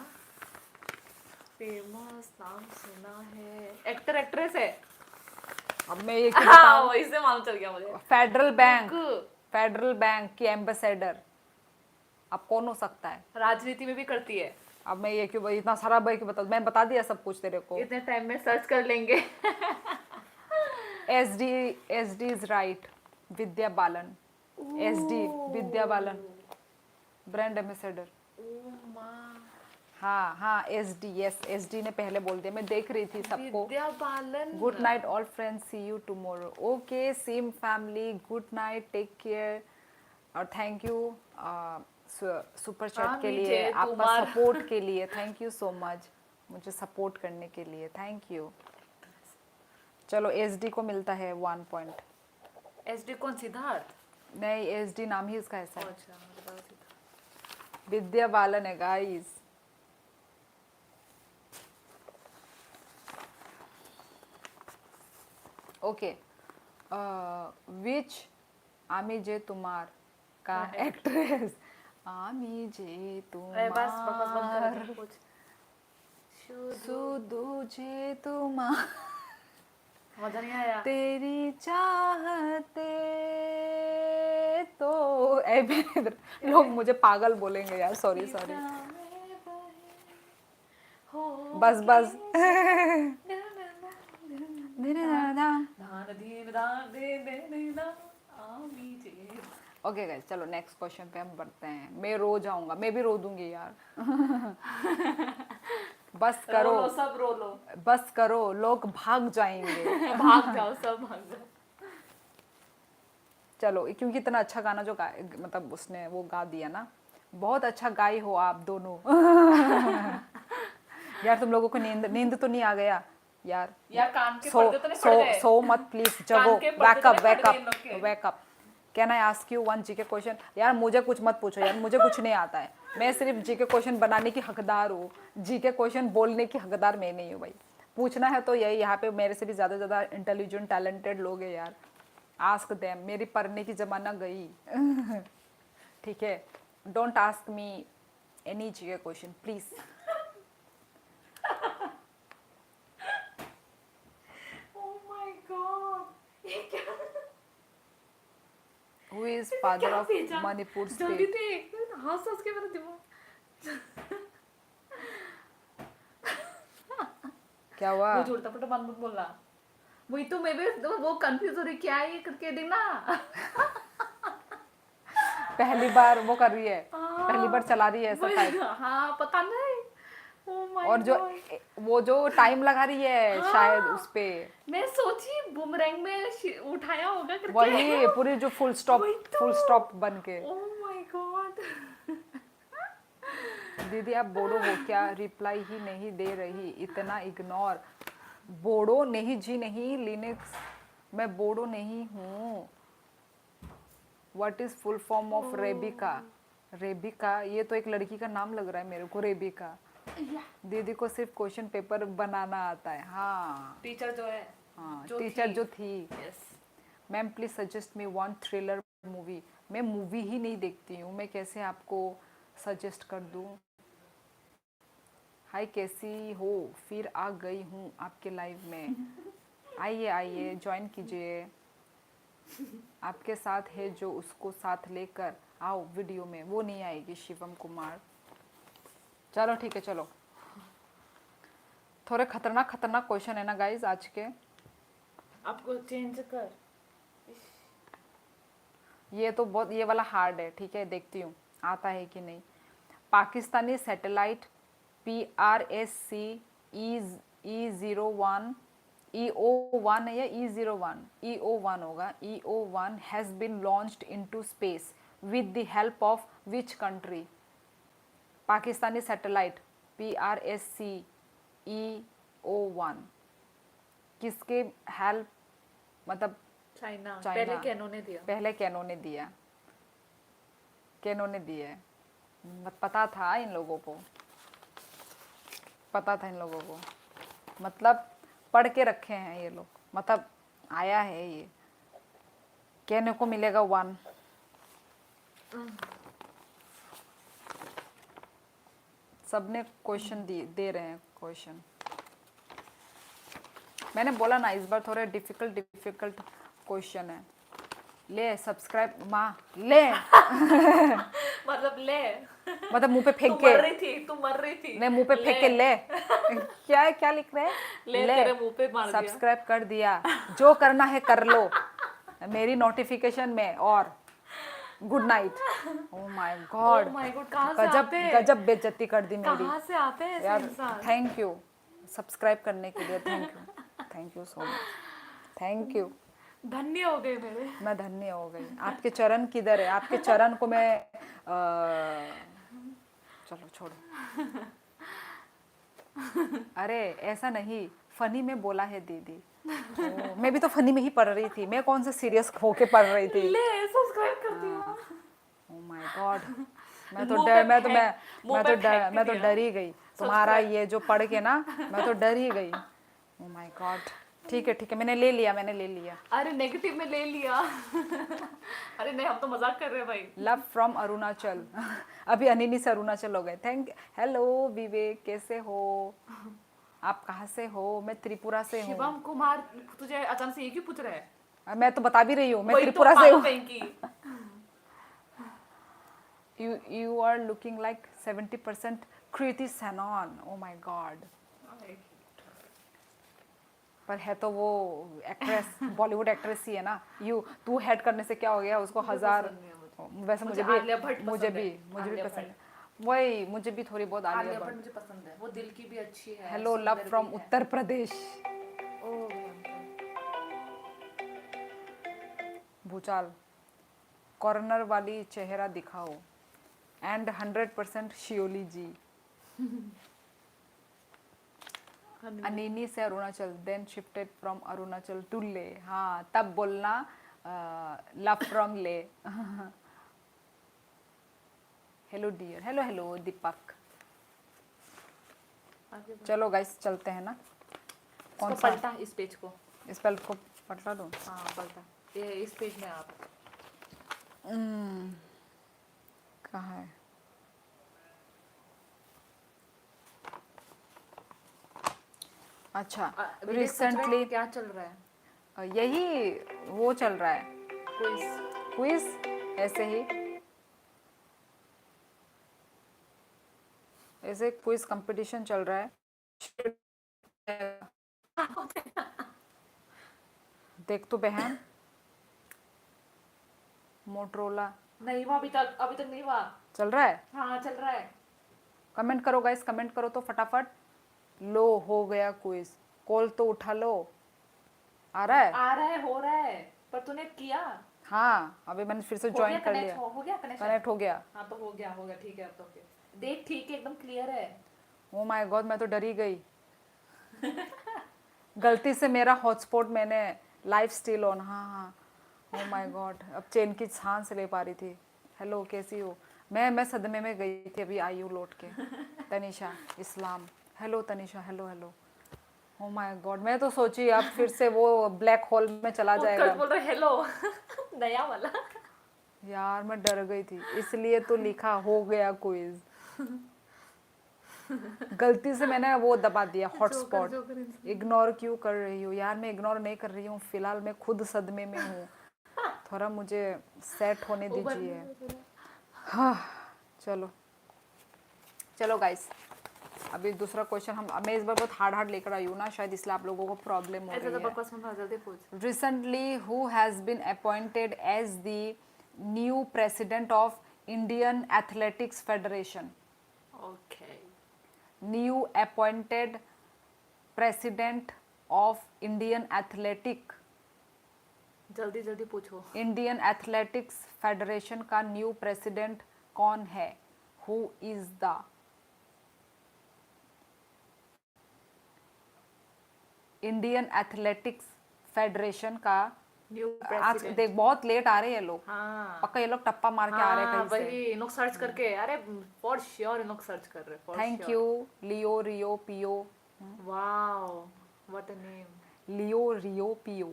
फेमस नाम सुना है? एक्टर एक्ट्रेस है? अब मैं ये क्यों हाँ बताऊं? वही से मालूम चल गया मुझे। फेडरल बैंक की एम्बेसडर अब कौन हो सकता है? राजनीति में भी करती है। अब मैं ये क्यों इतना सारा भाई क्यों बता, मैं बता दिया सब कुछ तेरे को। इतने टाइम में सर्च कर लेंगे। SD is right. Vidya Balan. SD Vidya Balan brand ambassador. हाँ हाँ SD, यस SD ने पहले बोल दिया, मैं देख रही थी सबको। Vidya Balan. Good night all friends, see you tomorrow. Okay same family, good night, take care. और थैंक यू सुपर चैट के लिए, आपका सपोर्ट के लिए थैंक यू सो मच, मुझे सपोर्ट करने के लिए थैंक यू। चलो SD को मिलता है 1 पॉइंट। SD कौन? सिद्धार्थ? नहीं SD नाम ही उसका ऐसा है। अच्छा बताओ सिद्धार्थ। विद्या बालन है गाइस। ओके विच आमी जे तुमार का एक्ट्रेस? आमी जे बस बकवास बंद कर तुमार कुछ। सुदू जे तुमार मजा नहीं आया। तेरी चाहते तो लोग मुझे पागल बोलेंगे यार, सॉरी बस ओके गाइस, चलो नेक्स्ट क्वेश्चन पे हम बढ़ते हैं। मैं रो जाऊंगा, मैं भी रो दूंगी यार। बस करो, रो लो, सब रो लो। बस करो, लोग भाग जाएंगे। भाग जाओ, सब भाग जाओ। चलो क्योंकि इतना अच्छा गाना जो मतलब उसने वो गा दिया ना, बहुत अच्छा गाई हो आप दोनों। यार तुम लोगों को नींद तो नहीं आ गया यार? कान के पर्दे तो नहीं पड़ गए? सो मत प्लीज, जगो, wake up. Can I ask you one GK question? यार मुझे कुछ मत पूछो यार, मुझे कुछ नहीं आता है। मैं सिर्फ जीके क्वेश्चन बनाने की हकदार हूँ, जीके क्वेश्चन बोलने की हकदार मैं नहीं हूँ भाई। पूछना है तो यही, यहाँ पे मेरे से भी ज़्यादा ज़्यादा इंटेलिजेंट टैलेंटेड लोग हैं यार, आस्क देम। मेरी पढ़ने की ज़माना गई। ठीक है, don't ask me any GK question please. Oh my God, ये क्या? हु इज़ इसने फादर क्या ऑफ भेजा? मणिपुर जल्दी स्टेट? देख, हंस हंस के मेरा दिमाग। क्या हुआ? वो छोड़ता फटा मत बोलना। वही तो मैं भी वो कंफ्यूज हो रही, क्या है ये करके देना। पहली बार वो कर रही है, पहली बार चला रही है ऐसा टाइप। हाँ पता नहीं। Oh my और जो God. वो जो टाइम लगा रही है हाँ। शायद उस पे, मैं सोची बुमरैंग में उठाया होगा करके। वही पूरी जो फुल स्टॉप, वही तो। फुल स्टॉप बन के। Oh my God. दीदी आप बोडो हो क्या? रिप्लाई ही नहीं दे रही, इतना इग्नोर। बोडो नहीं जी नहीं, लिनक्स। मैं बोडो नहीं हूँ। What is full form of Rebecca? Rebecca, ये तो एक लड़की का नाम लग रहा है मेरे को, रेबिका। दीदी को सिर्फ क्वेश्चन पेपर बनाना आता है। हाँ टीचर जो है, हाँ, जो टीचर थी। जो थी। Yes. Ma'am please suggest me one thriller movie. मैं मूवी ही नहीं देखती हूँ, मैं कैसे आपको सजेस्ट कर दूँ? हाय कैसी हो? फिर आ गई हूँ आपके लाइव में। आइए आइए ज्वाइन कीजिए। आपके साथ है जो, उसको साथ लेकर आओ वीडियो में। वो नहीं आएगी शिवम कुमार। चलो ठीक है, चलो। थोड़े खतरनाक खतरनाक क्वेश्चन है ना गाइज आज के। आपको चेंज कर। ये तो बहुत, ये वाला हार्ड है। ठीक है, देखती हूँ आता है कि नहीं। Pakistani satellite PRSC E01 EO1 है या E01? EO1 होगा। EO1 has been launched into space with the help of which country? Pakistani satellite PRSC EO1 किसके हेल्प, मतलब चाइना। चाइना। पहले कैनो ने दिया। पहले कैनो ने दिया, कैनो ने दिया है। पता था इन लोगों को, पता था इन लोगों को, मतलब पढ़ के रखे हैं ये लोग, मतलब आया है ये। कहने को मिलेगा 1। सबने क्वेश्चन दे रहे हैं क्वेश्चन। मैंने बोला ना इस बार थोड़े डिफिकल्ट डिफिकल्ट क्वेश्चन है। ले सब्सक्राइब माँ ले। मतलब ले। मतलब मुंह पे फेंक तू के, मर रही थी, तू मर रही थी। नहीं मुंह पे फेंक के ले। क्या है, क्या लिख रहे हैं? ले तेरे मुंह पे मार दिया। सब्सक्राइब कर दिया, जो करना है कर लो मेरी नोटिफिकेशन में। और good night. Oh my God, Oh my God, कहाँ से गजब आते हैं? गजब बेइज्जती कर दी मेरी कहाँ से आते हैं ऐसे यार। इंसान? थैंक यू सब्सक्राइब करने के लिए, thank you so much, thank you. धन्य हो गए मेरे। मैं धन्य हो गई। आपके चरण किधर है? आपके चरण को मैं चलो छोड़ो। अरे ऐसा नहीं, फनी में बोला है दीदी। मैं भी तो फनी में ही पढ़ रही थी, मैं कौन सा सीरियस होके पढ़ रही थी। ले सब्सक्राइब कर दिया। ओह माय गॉड, मैं तो मुंह डर पे मैं तो फेंक- मैं मुंह मैं पे तो डर फेंक मैं तो दिया। डर ही गई तुम्हारा Subscribe। ये जो पढ़ के ना, मैं तो डर ही गई। ओह माय गॉड, ठीक है मैंने ले लिया, मैंने ले लिया। अरे नेगेटिव में ले लिया। अरे नहीं, हम तो मजाक कर रहे हैं भाई। Love from Arunachal. अभी अनिनी से अरुणाचल हो गए। थैंक, हेलो विवेक, कैसे हो आप? कहाँ से हो? मैं त्रिपुरा से हूँ। शिवम कुमार तुझे अचानक से ये क्यों पूछ रहा है? मैं तो बता भी रही हूँ, मैं वही तो त्रिपुरा से पागल हूँ। फेंकी। You are looking like 70% Kriti Sanon. Oh my God. पर है तो वो एक्ट्रेस, बॉलीवुड एक्ट्रेस ही है ना। तू हेड करने से क्या हो गया उसको? मुझे 1000। पसंद नहीं है वैसे मुझे मुझे आलिया भट्ट भी, पसंद मुझे है। भी आलिया पसंद है। भट्ट। वही मुझे भी थोड़ी बहुत आलिया आलिया भट्ट भट्ट। मुझे पसंद है, वो दिल की भी अच्छी है। हेलो लव सुंदर फ्रॉम भी है। उत्तर प्रदेश। ओह भयंकर। भूचाल, कॉर्नर वाली चेहरा दिखाओ एंड 100% शियोली जी। अनिनी से Arunachal, then shifted from Arunachal to Leh. हाँ तब बोलना love from Leh. Hello dear. Hello hello Deepak. आगे बढ़। चलो गाइस चलते हैं ना. कौन इसको सा पलटा इस पेज को. इस पेल को पलटा दूँ. हाँ पलटा. ये इस पेज में आप. कहाँ है. अच्छा विदेश सच में रिसेंटली क्या चल रहा है? यही वो चल रहा है क्विज. क्विज. ऐसे ही ऐसे क्विज कंपटीशन चल रहा है. देख तो बहन. मोटरोला नहीं हुआ अभी तक नहीं हुआ. चल रहा है. हाँ चल रहा है. कमेंट करो गाइस. कमेंट करो तो फटाफट. लो हो गया क्विज. कॉल तो उठा लो. आ रहा है. आ रहा है, हो रहा है. पर तूने किया. हाँ अभी मैंने फिर से हो ज्वाइन गया कर कनेक्ट. लिया. हो गया कनेक्शन. कनेक्ट हो गया. हाँ तो हो गया ठीक है. अब तो फिर देख ठीक है, एकदम क्लियर है. ओ माय गॉड मैं तो डरी गई. गलती से मेरा हॉटस्पॉट मैंने लाइफ स्टिल ऑन. हाँ हाँ. ओ माय गॉड अब चैन की सांस ले पा रही थी. हेलो कैसी हो. मैं सदमे में गई थी. अभी आई हूँ लौट के. Tanisha Islam. Hello Tanisha. Hello hello. Oh my god मैं तो सोची अब फिर से वो ब्लैक होल में चला उत्कर्ष जाएगा. बोल रहे हेलो. नया वाला. यार मैं डर गई थी इसलिए तो लिखा हो गया क्विज. गलती से मैंने वो दबा दिया हॉटस्पॉट. इग्नोर क्यों कर रही हूँ यार. मैं इग्नोर नहीं कर रही हूँ फिलहाल. मैं खुद सदमे में हूँ. थोड़ा मुझे सेट होने दीजिए. हाँ चलो चलो गाइस. अभी दूसरा क्वेश्चन मैं इस बार बहुत हार्ड लेकर आई हूँ ना शायद इसलिए आप लोगों को प्रॉब्लम हो ऐसे रही तो है. बकवास मत जल्दी पूछ. Recently, who has been appointed as the new president of Indian Athletics Federation? Okay. New appointed president of जल्दी जल्दी पूछो. Indian Athletics Federation का न्यू प्रेसिडेंट कौन है? Who is the Indian athletics federation का न्यू आज प्रेसिडेंट. देख बहुत लेट आ रहे हैं लोग. हाँ पक्का ये लोग टप्पा मार के आ रहे हैं हाँ कहीं वही से. इन लोग सर्च करके. अरे फॉर श्योर इन लोग सर्च कर रहे. For thank you Leo Rio Pio. Wow what a name. Leo Rio Pio.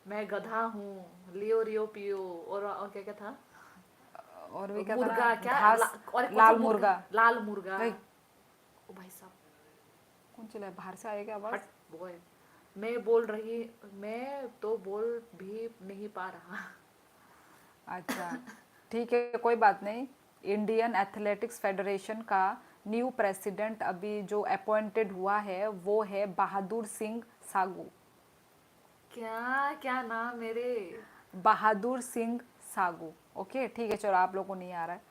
मैं गधा हूँ. लियो रियो पियो. और क्या क्या था. और भी क्या मुर्गा था. क्या घास और कौन सा लाल मुर्गा. लाल मुर्गा. भाई ओ भाई साहब. कौन चला है बाहर से आएगा आवाज. हट बॉय. मैं तो बोल भी नहीं पा रहा. अच्छा ठीक है कोई बात नहीं. इंडियन एथलेटिक्स फेडरेशन का न्यू प्रेसिडेंट अभी जो अपॉइंटेड हुआ है वो है बहादुर सिंह सागू. क्या क्या नाम मेरे. बहादुर सिंह सागू. ओके ठीक है चलो आप लोगों को नहीं आ रहा है.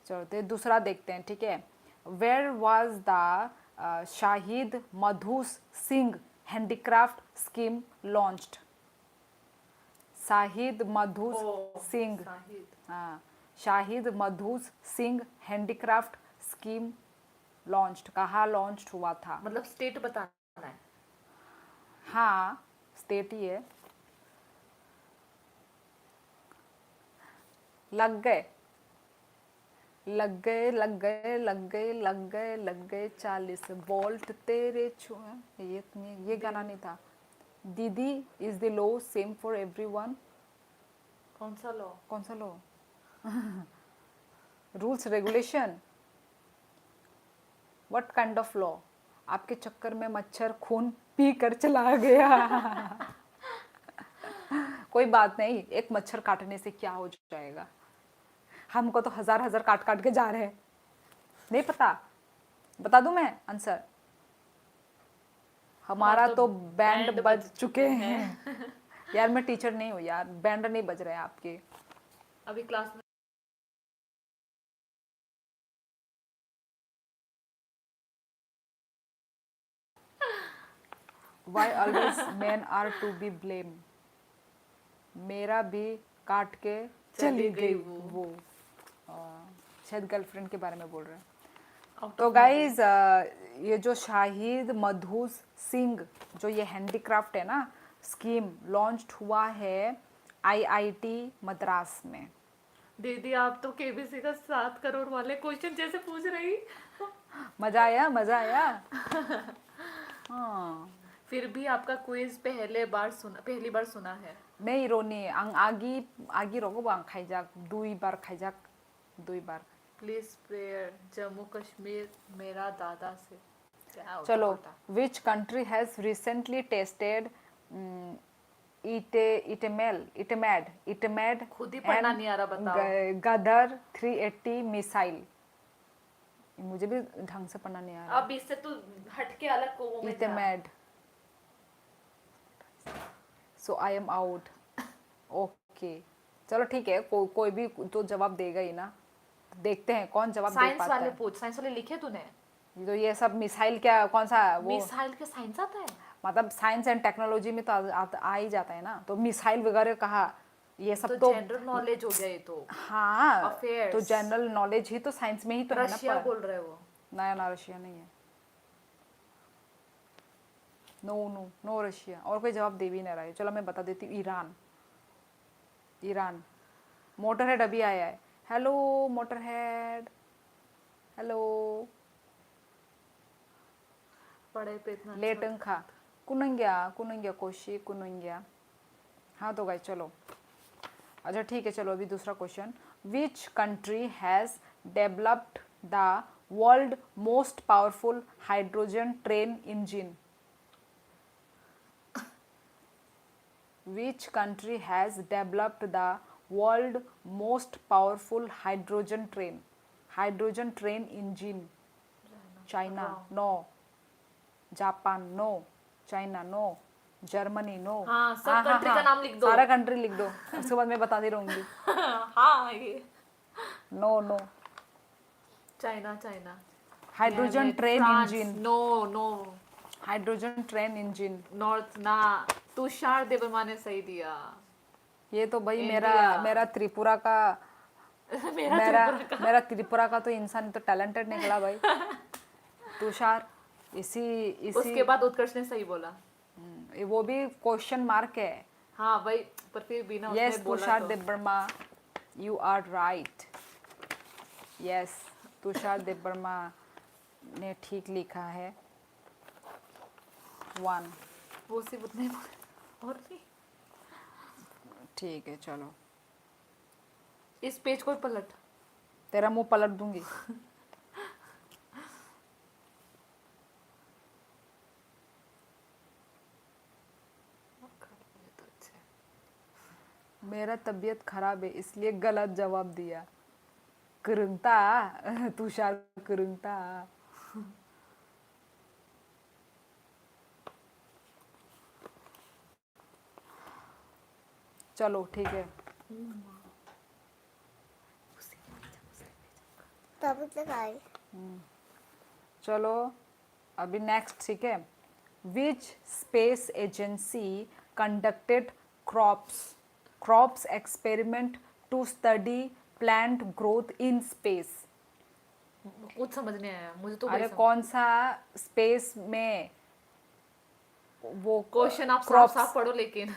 चलो तो दूसरा देखते हैं. ठीक है. Where was the Shahid Madhus Singh handicraft scheme launched. Shahid Madhus Singh. Shahid. हाँ Shahid Madhus Singh handicraft scheme launched. कहाँ लॉन्च्ड हुआ था. मतलब स्टेट बताना है. हाँ स्टेट ही है. लग गए लग गए लग गए लग गए लग गए लग गए 40 वोल्ट तेरे छुए. ये गाना नहीं था. दीदी is the law same for everyone. कौन सा लॉ. कौन सा law. Rules regulation. What kind of law. आपके चक्कर में मच्छर खून पी कर चला गया. कोई बात नहीं. एक मच्छर काटने से क्या हो जाएगा. हमको तो हजार हजार काट काट के जा रहे हैं. नहीं पता. बता दूं मैं आंसर. हमारा तो बैंड बज चुके हैं. यार मैं टीचर नहीं हूँ यार. बैंड नहीं बज रहे हैं आपके. अभी क्लास में. Why always men are to be blamed. मेरा भी काट के चली गई वो. शायद गर्लफ्रेंड के बारे में बोल रहे हैं. तो गाइज ये जो शाहिद मधुस सिंह जो ये हैंडीक्राफ्ट है ना स्कीम लॉन्च्ड हुआ है आईआईटी मद्रास में। दीदी आप तो केबीसी का 7 करोड़ वाले क्वेश्चन जैसे पूछ रही। मजा आया, मजा आया। हाँ, फिर भी आपका क्विज पहली बार सुना है। मैं इरोनी आगी आगी रोगो बांग खाइजाक 2 बार खाइजाक 2 बार। प्लीज प्रेयर जम्मू कश्मीर मेरा दादा से। क्या होता चलो, पता। Which country has recently tested इटेमेड खुद ही पढ़ना नहीं आ रहा, बताओ। गदर 380 मिसाइल। मुझे भी ढंग से पढ़ना नहीं आ रहा। अब इससे तू हटके अलग को में जा। इटेमेड। सो आई एम आउट। ओके, चलो ठीक है, कोई भी तो जवाब देगा ही ना। देखते हैं कौन जवाब दे साइंस पाता वाले है। पूछ, साइंस वाले लिखे तूने? तो ये सब मिसाइल क्या, कौन सा वो, मिसाइल के साइंस आता है? मतलब साइंस एंड टेक्नोलॉजी में तो आ ही जाता है ना। तो मिसाइल वगैरह कहा, ये सब तो तो जनरल नॉलेज हो गया ये तो। हाँ, Affairs। तो जनरल नॉलेज ही तो साइंस में ही तो है ना। रशिया पर बोल रहे हो? नया ना, रशिया नहीं है। No no no Russia. और कोई जवाब दे भी नहीं रहा है। चलो मैं बता देती हूँ, ईरान। ईरान। मोटरहेड अभी आया है। Hello Motorhead, hello. पढ़े पे इतना अच्छा लेटन खा कुनंग्या कोशी कुनंग्या। हाँ तो गाइस चलो, अच्छा ठीक है, चलो अभी दूसरा question. Which country has developed the world most powerful hydrogen train engine? Which country has developed the world most powerful hydrogen train engine? China no, Japan no, China no, Germany no। हाँ, सब country का नाम लिख दो। सारा कंट्री लिख दो, उसके बाद मैं बताती रहूंगी। हाँ ये no no. China China. Hydrogen train engine. No no. Hydrogen train engine. North ना, तुषार देववर्मा ने सही दिया। ये तो भाई India। मेरा त्रिपुरा का मेरा त्रिपुरा का तो इंसान तो टैलेंटेड निकला भाई। तुषार। इसी उसके बाद उत्कर्ष ने सही बोला। वो भी क्वेश्चन मार्क है। हाँ भाई, पर फिर भी ना उसने यस बोला तुषार तो। Debbarma, you are right. Yes, Tushar Debbarma ने ठीक लिखा है। 1। वो सिर्फ उतने और नहीं। ठीक है चलो, इस पेज को पलट। तेरा मुंह पलट दूंगी। मेरा तबीयत खराब है इसलिए गलत जवाब दिया। कुरुंगता तुषार कुरुंगता। चलो ठीक है, तब तक आई। चलो अभी नेक्स्ट ठीक है। Which space agency conducted crops experiment to study plant growth in space? कुछ समझ नहीं आया मुझे तो। अरे कौन सा स्पेस में वो क्वेश्चन आप क्रॉप्स, साफ पढ़ो लेकिन।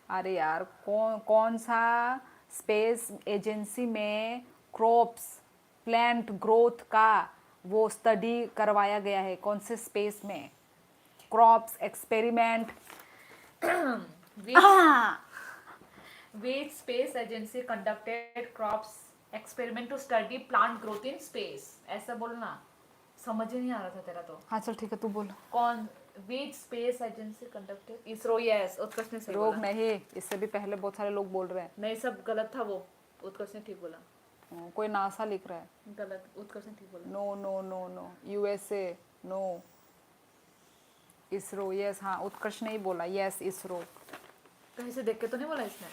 अरे यार कौन सा स्पेस एजेंसी में क्रॉप्स प्लांट ग्रोथ का वो स्टडी करवाया गया है? कौन से स्पेस में crops experiment? Which space agency conducted crops experiment to study plant growth in space? ऐसा बोलना, समझ ही नहीं आ रहा था तेरा तो। हाँ चल ठीक है, तू बोल। कौन? Which space agency conducted? ISRO. Yes, Utkarsh ने सही रोग बोला। नहीं, इससे भी पहले बहुत सारे लोग बोल रहे हैं। नहीं, सब गलत था वो। उत्कर्ष ने ठीक बोला। कोई नासा लिख रहा है। गलत, उत्कर्ष ने ठीक बोला। No no no no, USA no, ISRO yes. हाँ उत्कर्ष ने ही बोला यस इसरो। कहीं से देख के तो नहीं बोला इसने?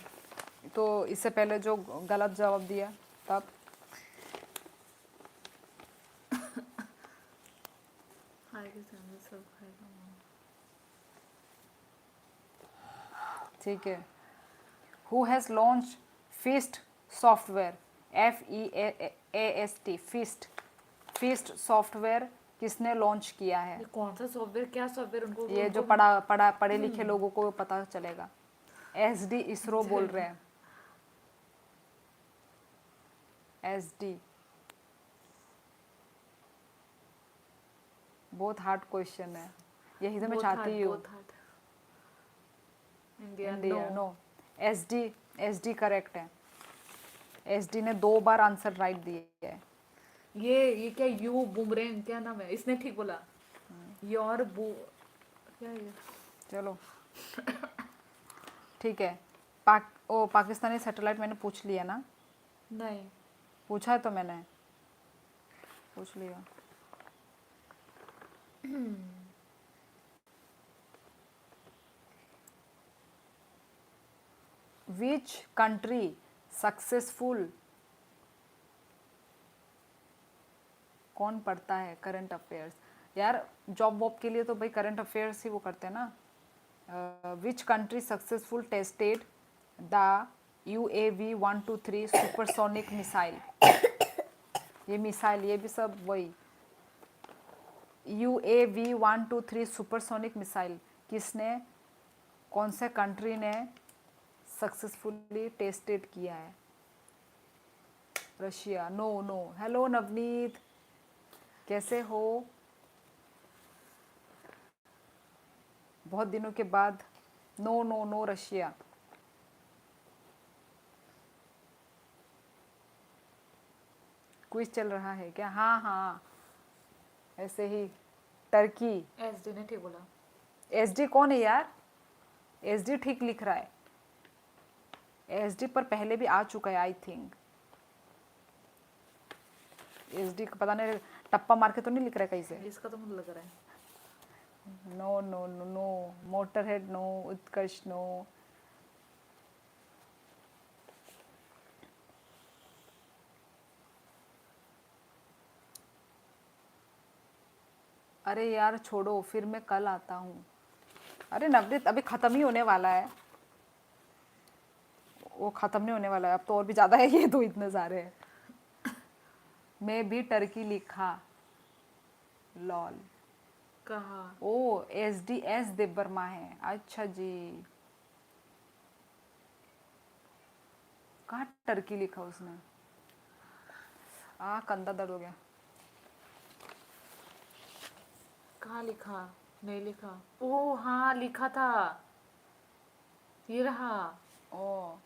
तो इससे पहले जो गलत जवाब दिया तब। ठीक है। Who has launch feast software? FEAST feast software किसने लॉन्च किया है? ये कौन सा सॉफ्टवेयर? क्या सॉफ्टवेयर? उनको ये जो पढ़े लिखे लोगों को पता चलेगा। SD इसरो बोल रहे हैं, SD। बहुत हार्ड क्वेश्चन है, यही तो मैं चाहती हूँ। India India no. No, SD correct है। SD ने 2 बार आंसर राइट दिए है। ये क्या यू बुमरेंग क्या नाम है, इसने ठीक बोला। योर बू क्या ये? चलो ठीक है। पाकिस्तानी सैटेलाइट मैंने पूछ लिया ना, नहीं पूछा है तो मैंने पूछ लिया। विच कंट्री सक्सेसफुल, कौन पढ़ता है करंट अफेयर्स? यार जॉब वॉब के लिए तो भाई करंट अफेयर्स ही वो करते हैं ना। Which country successful tested the UAV 123 supersonic missile? ये मिसाइल, ये भी सब वही। UAV 123 सुपरसोनिक मिसाइल किसने, कौन से कंट्री ने सक्सेसफुली टेस्टेड किया है? Russia. No no. Hello Navneet, कैसे हो? बहुत दिनों के बाद। No no no, Russia. Quiz चल रहा है क्या? हाँ हाँ, ऐसे ही। टर्की। SD ने ठीक बोला। SD कौन है यार? SD ठीक लिख रहा है। SD पर पहले भी आ चुका है आई थिंक। SD का पता नहीं, टप्पा मार के तो नहीं लिख रहा है कहीं से। इसका तो मुझे लग रहा है। No no no no, Motorhead no, Utkarsh no. अरे यार छोड़ो, फिर मैं कल आता हूँ। अरे नवनीत अभी ख़त्म ही होने वाला है। वो ख़त्म नहीं होने वाला है, अब तो और भी ज़्यादा है, ये तो इतने सारे हैं। मैं भी टर्की लिखा, लॉल। कहा ओ SDS देव वर्मा है, अच्छा जी। कहाँ टर्की लिखा उसने? कंधा दर्द हो गया। कहाँ लिखा? नहीं लिखा। ओ हाँ लिखा था, ये रहा। ओ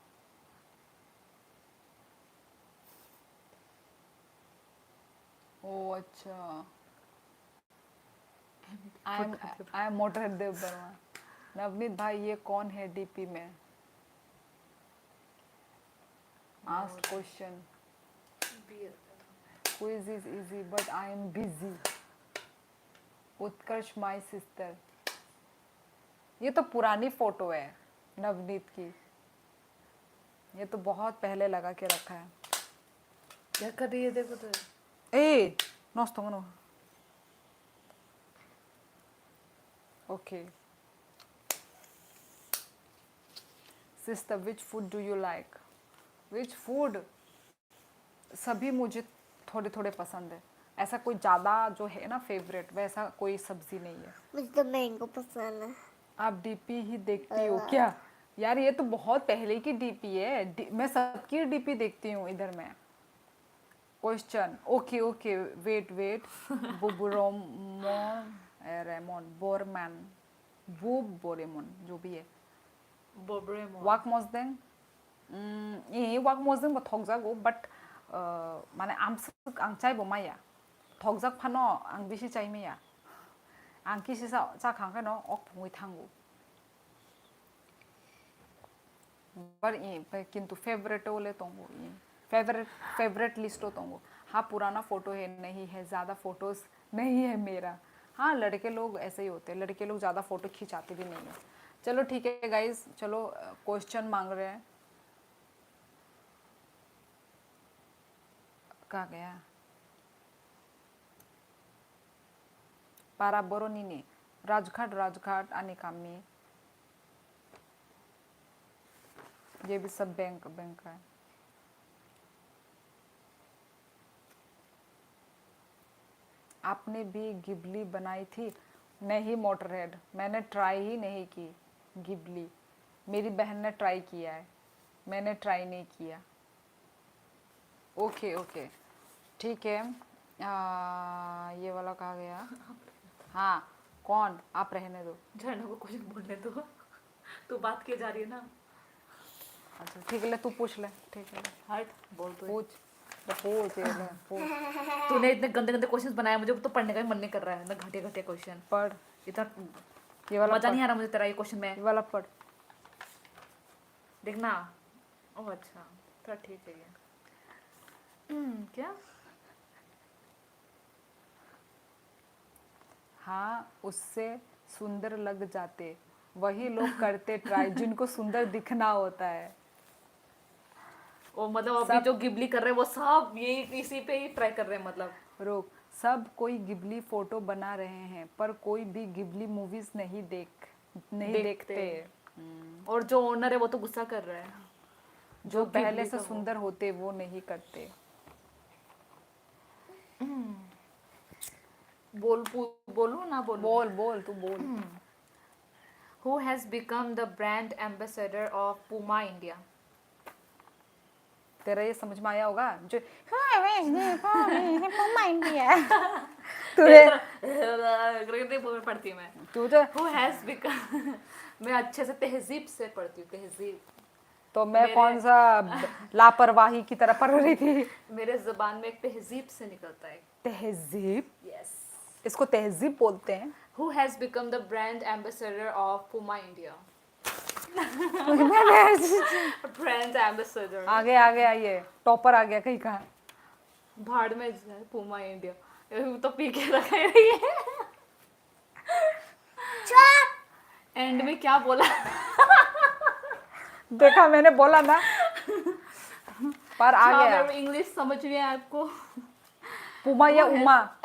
ओ अच्छा। आई एम मोटरहेड देव वर्मा। नवनीत भाई ये कौन है DP में? Ask question. Quiz is easy but I am busy. Utkarsh my sister. ये तो पुरानी फोटो है नवनीत की, ये तो बहुत पहले लगा के रखा है। क्या कर रही है देखो तो। ए नॉस्ट होगा। Okay sister, which food do you like? Which food? सभी मुझे थोड़े थोड़े पसंद है, ऐसा कोई ज़्यादा जो है ना फेवरेट, वैसा कोई सब्जी नहीं है। मुझे तो मैंगो पसंद है। आप DP ही देखती हो क्या? यार ये तो बहुत पहले की DP है। मैं सबकी DP देखती हूँ इधर में। Question okay okay, wait wait. बुबुरोमोन रेमोन बोरमैन, बुब बोरेमोन जो भी है। बोब्रेमो वाक मजदें 이 वाक मजदें 뭐 덕자고 but माने 암스 앙짜이보 마야 덕작 파노 앙비시 짜이미야 앙키시사 자 강가노 억 봉이 탕고 पर किंतु फेवरेट बोले तो फेवरेट लिस्ट हो तो हाँ पुराना फोटो है नहीं है, ज़्यादा फोटोज नहीं है मेरा। हाँ लड़के लोग ऐसे ही होते हैं, लड़के लोग ज़्यादा फोटो खिंचाते भी नहीं है। चलो ठीक है गाइज, चलो क्वेश्चन मांग रहे हैं। कहाँ गया? पारा बोरोनीनी राजघाट राजघाट आने कामी, ये भी सब बैंक बैंक का है। आपने भी गिबली बनाई थी? नहीं मोटरहेड, मैंने ट्राई ही नहीं की गिबली। मेरी बहन ने ट्राई किया है, मैंने ट्राई नहीं किया। ओके ओके ठीक है। ये वाला कहाँ गया? हाँ, कौन? आप रहने दो। झरना को क्वेश्चन बोलने दो। तू बात किए जा रही है ना। अच्छा ठीक है, ले तू पूछ ले। ठीक है, हट बोल तो। पूछ। तो पूछ ये ले, पूछ। तूने इतने गंदे गंदे क्वेश्चंस बनाए, मुझे तो पढ़ने का भी मन नहीं कर रहा है ना। घटिया घटिया क्वेश्चन, पढ़, इतना ये वाला मजा पढ़, नहीं आ रहा मुझे तेरा ये क्वेश्चन में। ये वाला पढ़। देखना। ओह अच्छा, तो ठीक है ये। क्या? हाँ, उससे सुंदर लग जाते वही लोग करते ट्राई जिनको सुंदर दिखना होता है। ओ मतलब अभी जो गिबली कर रहे हैं वो सब ये इसी पे ही ट्राई कर रहे हैं मतलब। रोक, सब कोई गिबली फोटो बना रहे हैं पर कोई भी गिबली मूवीज नहीं देखते। और जो ओनर है वो तो गुस्सा कर रहा है। जो पहले गिबली से का वो। सुंदर होते वो नहीं करते। बोलूं ना बोलूं? बोल बोल, तू बोल। Who has become the brand ambassador of Puma India? तेरा ये समझ में आया होगा जो इंडिया तुझे पढ़ती हूँ मैं। तुझे Who has become मैं अच्छे से तहजीब से पढ़ती हूँ, तहजीब। तो मैं कौन सा लापरवाही की तरह पढ़ रही थी? मेरे जुबान में एक तहजीब से निकलता है। तहजीब? Yes. इसको तहजीब बोलते हैं। Who has become the brand ambassador of Puma India? Brand ambassador. आगे आगे आइए, टॉपर आ गया कहीं का। भाड़ में जाए Puma India। ये तो पी के रखा ही नहीं है। एंड में क्या बोला? देखा, मैंने बोला ना। पर आ गया। इंग्लिश समझ रही है आपको? पुमा या उमा?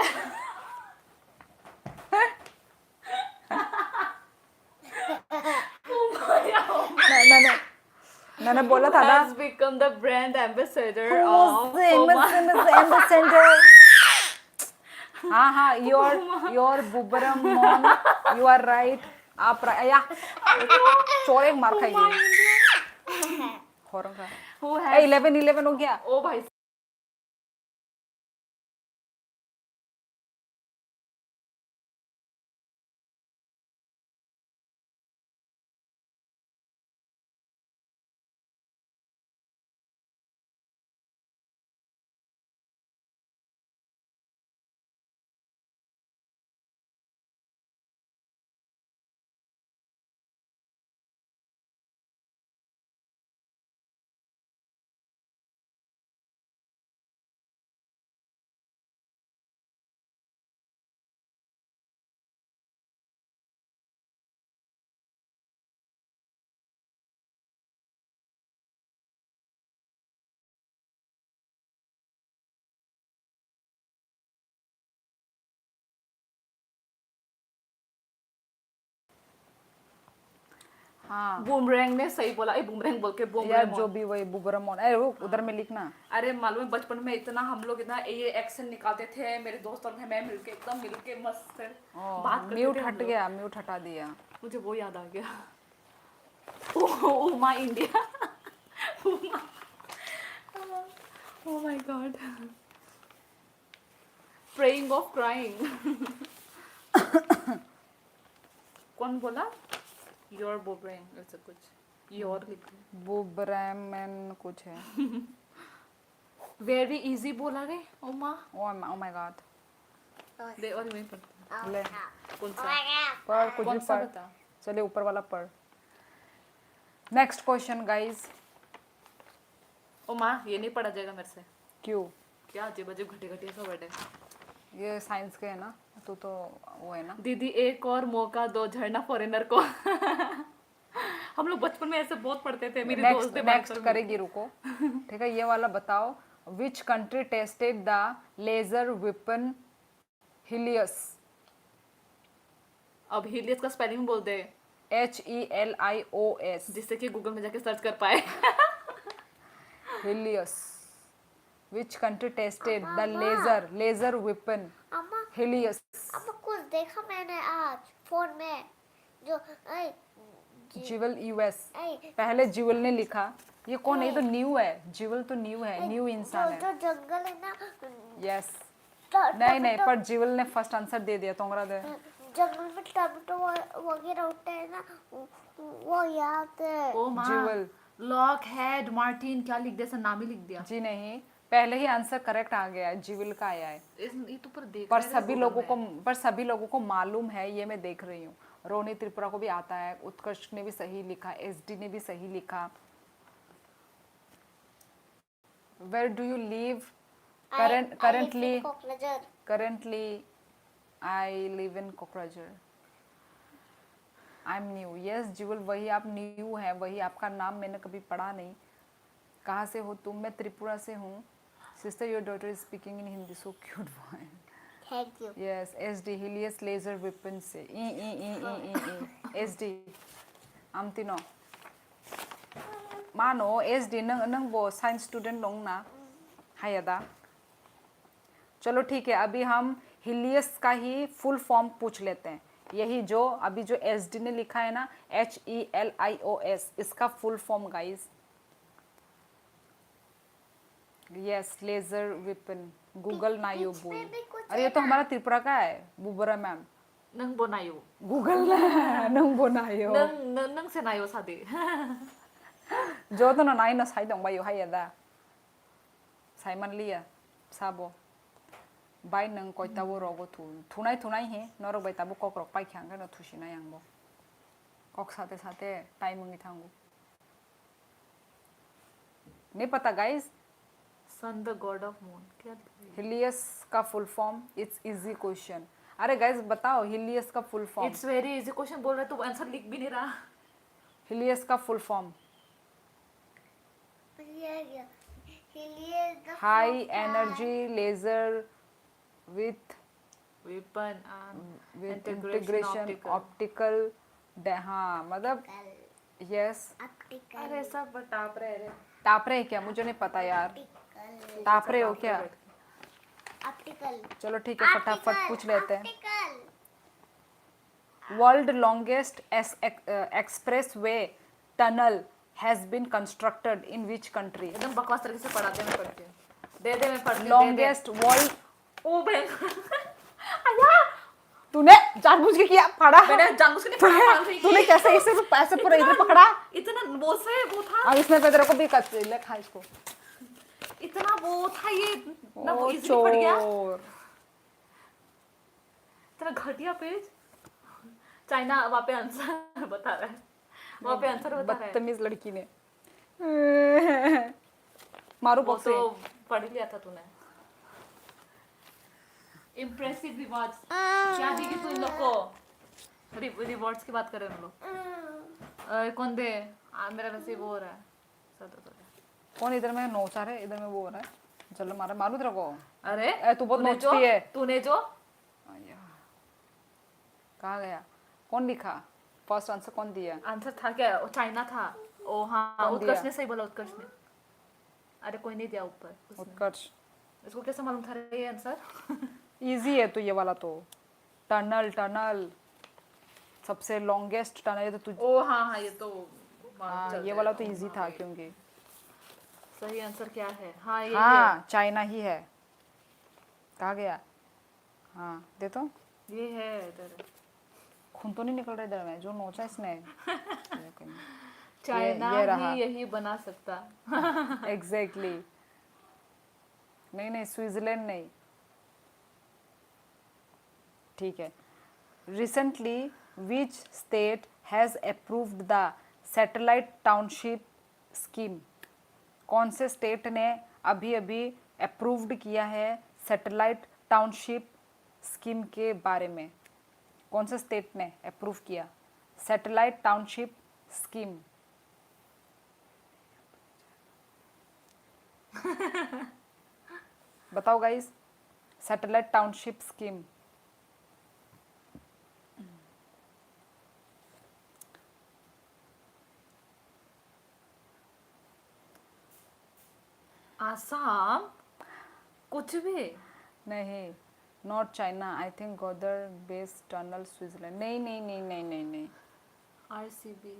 मैंने बोला था ना। Has become the brand ambassador of हाँ हाँ, योर बुबरम मॉम, यू आर राइट। आप या चोरे मार खाइए। खोरों का। Who has 11 हो गया। ओ भाई हाँ बूमरैंग ने सही बोला। ए बूमरैंग बोल के यार, बूमरैंग। जो भी वही बुबरम। अरे रुक, उधर में लिखना। अरे मालूम है बचपन में इतना हम लोग इतना ये एक्शन निकालते थे, मेरे दोस्त और मैं मिलके एकदम मिलके मस्त से बात करते म्यूट थे हम हट लोग। गया, म्यूट हटा दिया। मुझे वो याद आ गया। Uma India. Uma. Oh my God. Praying of crying. कौन बोला? योर बोबरेंग ऐसा कुछ। योर लिखते। बुबरमन कुछ है। वेरी इजी बोला रे उमा। Oh my god. दे और मैं पढ़ता ले हूँ। कौन सा? पढ़, कुछ भी कौन सा पढ़। बता? चलिए ऊपर वाला पढ़। Next question guys. उमा ये नहीं पढ़ा जाएगा मेरे से। क्यों? क्या अजीब अजीब घटे घटे सा वर्ड है। ये साइंस के है ना, तो वो है ना। दीदी एक और मौका दो झरना फॉरेनर को। हम लोग बचपन में ऐसे बहुत पढ़ते थे। मेरी दोस्त ने नेक्स्ट करेगी, रुको। ठीक है, ये वाला बताओ। Which country tested the laser weapon Helios? अब हीलियस का स्पेलिंग बोल दे, HELIOS। जिससे कि गूगल में जाके सर्च कर पाए। Helios. Which country tested the laser weapon अम्मा हिलियस? अम्मा कुछ देखा मैंने आज फोन में जो जिवल यूएस ऐ, पहले जिवल ने लिखा। ये कौन है? ये तो न्यू है, जिवल तो न्यू है, न्यू इंसान है। जो जंगल है ना, यस ट- नहीं नहीं, टमाटो- पर जिवल ने फर्स्ट आंसर दे दिया, तोंगरा दे। जंगल में टमाटो वगैरह होते हैं ना, वो यहाँ पे ओ माँ, जिवल लॉक हेड मार्टिन क्या लिख दिया, ऐसा नाम ही लिख दिया। जी नहीं, पहले ही आंसर करेक्ट आ गया है, जिवल का आया है। ये तो पर देख पर रहे थे सभी Google लोगों में। को पर सभी लोगों को मालूम है, ये मैं देख रही हूँ। रोनी त्रिपुरा को भी आता है, उत्कर्ष ने भी सही लिखा, एसडी ने भी सही लिखा। Where do you live? currently Kokrajhar. currently I live in Kokrajhar. I am new. Yes Jewel, वही आप न्यू है, वही आपका नाम मैंने कभी पढ़ा नहीं। कहाँ से हो तुम? मैं त्रिपुरा से हूँ। Sister your daughter is speaking in Hindi, so cute boy. Thank you. Yes SD Helios laser weapon से ई एसडी आमतिनो मानो एसडी नंग वो साइंस स्टूडेंट लोग ना हायदा। चलो ठीक है, अभी हम हिलियस का ही फुल फॉर्म पूछ लेते हैं। यही जो अभी जो एसडी ने लिखा है ना, HELIOS, इसका full form guys. Yes laser weapon, Google ना यो बोल। भी कुछ अरे ये तो हमारा त्रिपुरा का है, बुबरा मैम। नंग बोनायो, गूगल ना नंग बोनायो नंग से नायो सादे। जो तो ना नाई ना साई दong bayo hayada साइमन लिया साबो बाय नंग कोइताबो रोगो थुनाई थुनाई हे नरक बाय ताबो कक रक पाइ ख्यांगा न थुसिना यांगबो कक साथे साथे टाइम नgi थांगो नहीं पता guys. Sun the god of moon क्या? हिलियस का full form, it's easy question. अरे गाइस बताओ हिलियस का full form. It's very easy question बोल रहे तो आंसर लिख भी नहीं रहा। हिलियस का full form high energy laser with weapon with integration optical हाँ मतलब यस। अरे सब टाप रहे ताप रहे क्या? मुझे नहीं पता यार, ताप रहे हो क्या? ऑप्टिकल। चलो ठीक है, फटाफट पूछ लेते हैं। World longest expressway tunnel has been constructed in which country? एकदम बकवास तरीके से पढ़ाते मैं पढ़ती हूँ, दे दे मैं पढ़ती हूँ। लॉन्गेस्ट वर्ल्ड ओ बहन आया तूने जानबूझ के किया पढ़ा? मैंने जानबूझ के नहीं पढ़ा। तूने कैसे इसे ऐसे पूरा इधर पकड़ा? इतना वो से वो था, अब इसमें तेरे को भी कट ले, खा इसको। इतना वो था ये ना, वो ओ इजीली पढ़ गया। चोर। इतना घटिया पेज। चाइना वहाँ पे आंसर बता रहा है, वहाँ पे आंसर बता रहा है। बदतमीज लड़की ने मारू वो बॉक्स तो पढ़ लिया था तूने। इम्प्रेसिव रिवॉर्ड्स क्या देगी तू इन लोग को? रिवॉर्ड्स की बात कर रहे हैं हम लोग। कौन दे? मेरा वैसे वो हो रहा है। कौन इधर में नौचा है, इधर में वो हो रहा है। चलो मारा मारू तेरे को। अरे तू बहुत तूने नोचती है। तूने जो कहाँ गया? कौन लिखा? फर्स्ट आंसर कौन दिया? आंसर था क्या? वो चाइना था। ओ हाँ, कौन उत्कर्ष दिया? ने सही बोला, उत्कर्ष ने। अरे कोई नहीं दिया ऊपर उसने। उत्कर्ष। इसको कैसे मालूम था ये आंसर? इजी है तो ये वाला तो। टनल टनल सबसे लॉन्गेस्ट टनल है तो तुझ। ओ हाँ हाँ, ये तो हाँ चल ये वाला जाएगा। तो इजी था क्योंकि सही आंसर क्या है? हाँ ये हाँ चाइना ही है। कहाँ गया? हाँ दे तो। ये है इधर। खून तो नहीं निकल रहा इधर में जो नोचा इसने। चाइना ये रहा। ही यही बना सकता। एग्जैक्टली नहीं नहीं, स्विट्जरलैंड नहीं। ठीक है। Recently which state has approved the satellite township scheme? कौन से स्टेट ने अभी अभी अप्रूव्ड किया है सैटेलाइट टाउनशिप स्कीम के बारे में? कौन से स्टेट ने अप्रूव किया सैटेलाइट टाउनशिप स्कीम? बताओ guys, satellite township scheme. Assam कुछ भी नहीं, नॉट चाइना। आई थिंक गोदर बेस टनल स्विट्जरलैंड। नहीं नहीं नहीं नहीं नहीं नहीं। आरसीबी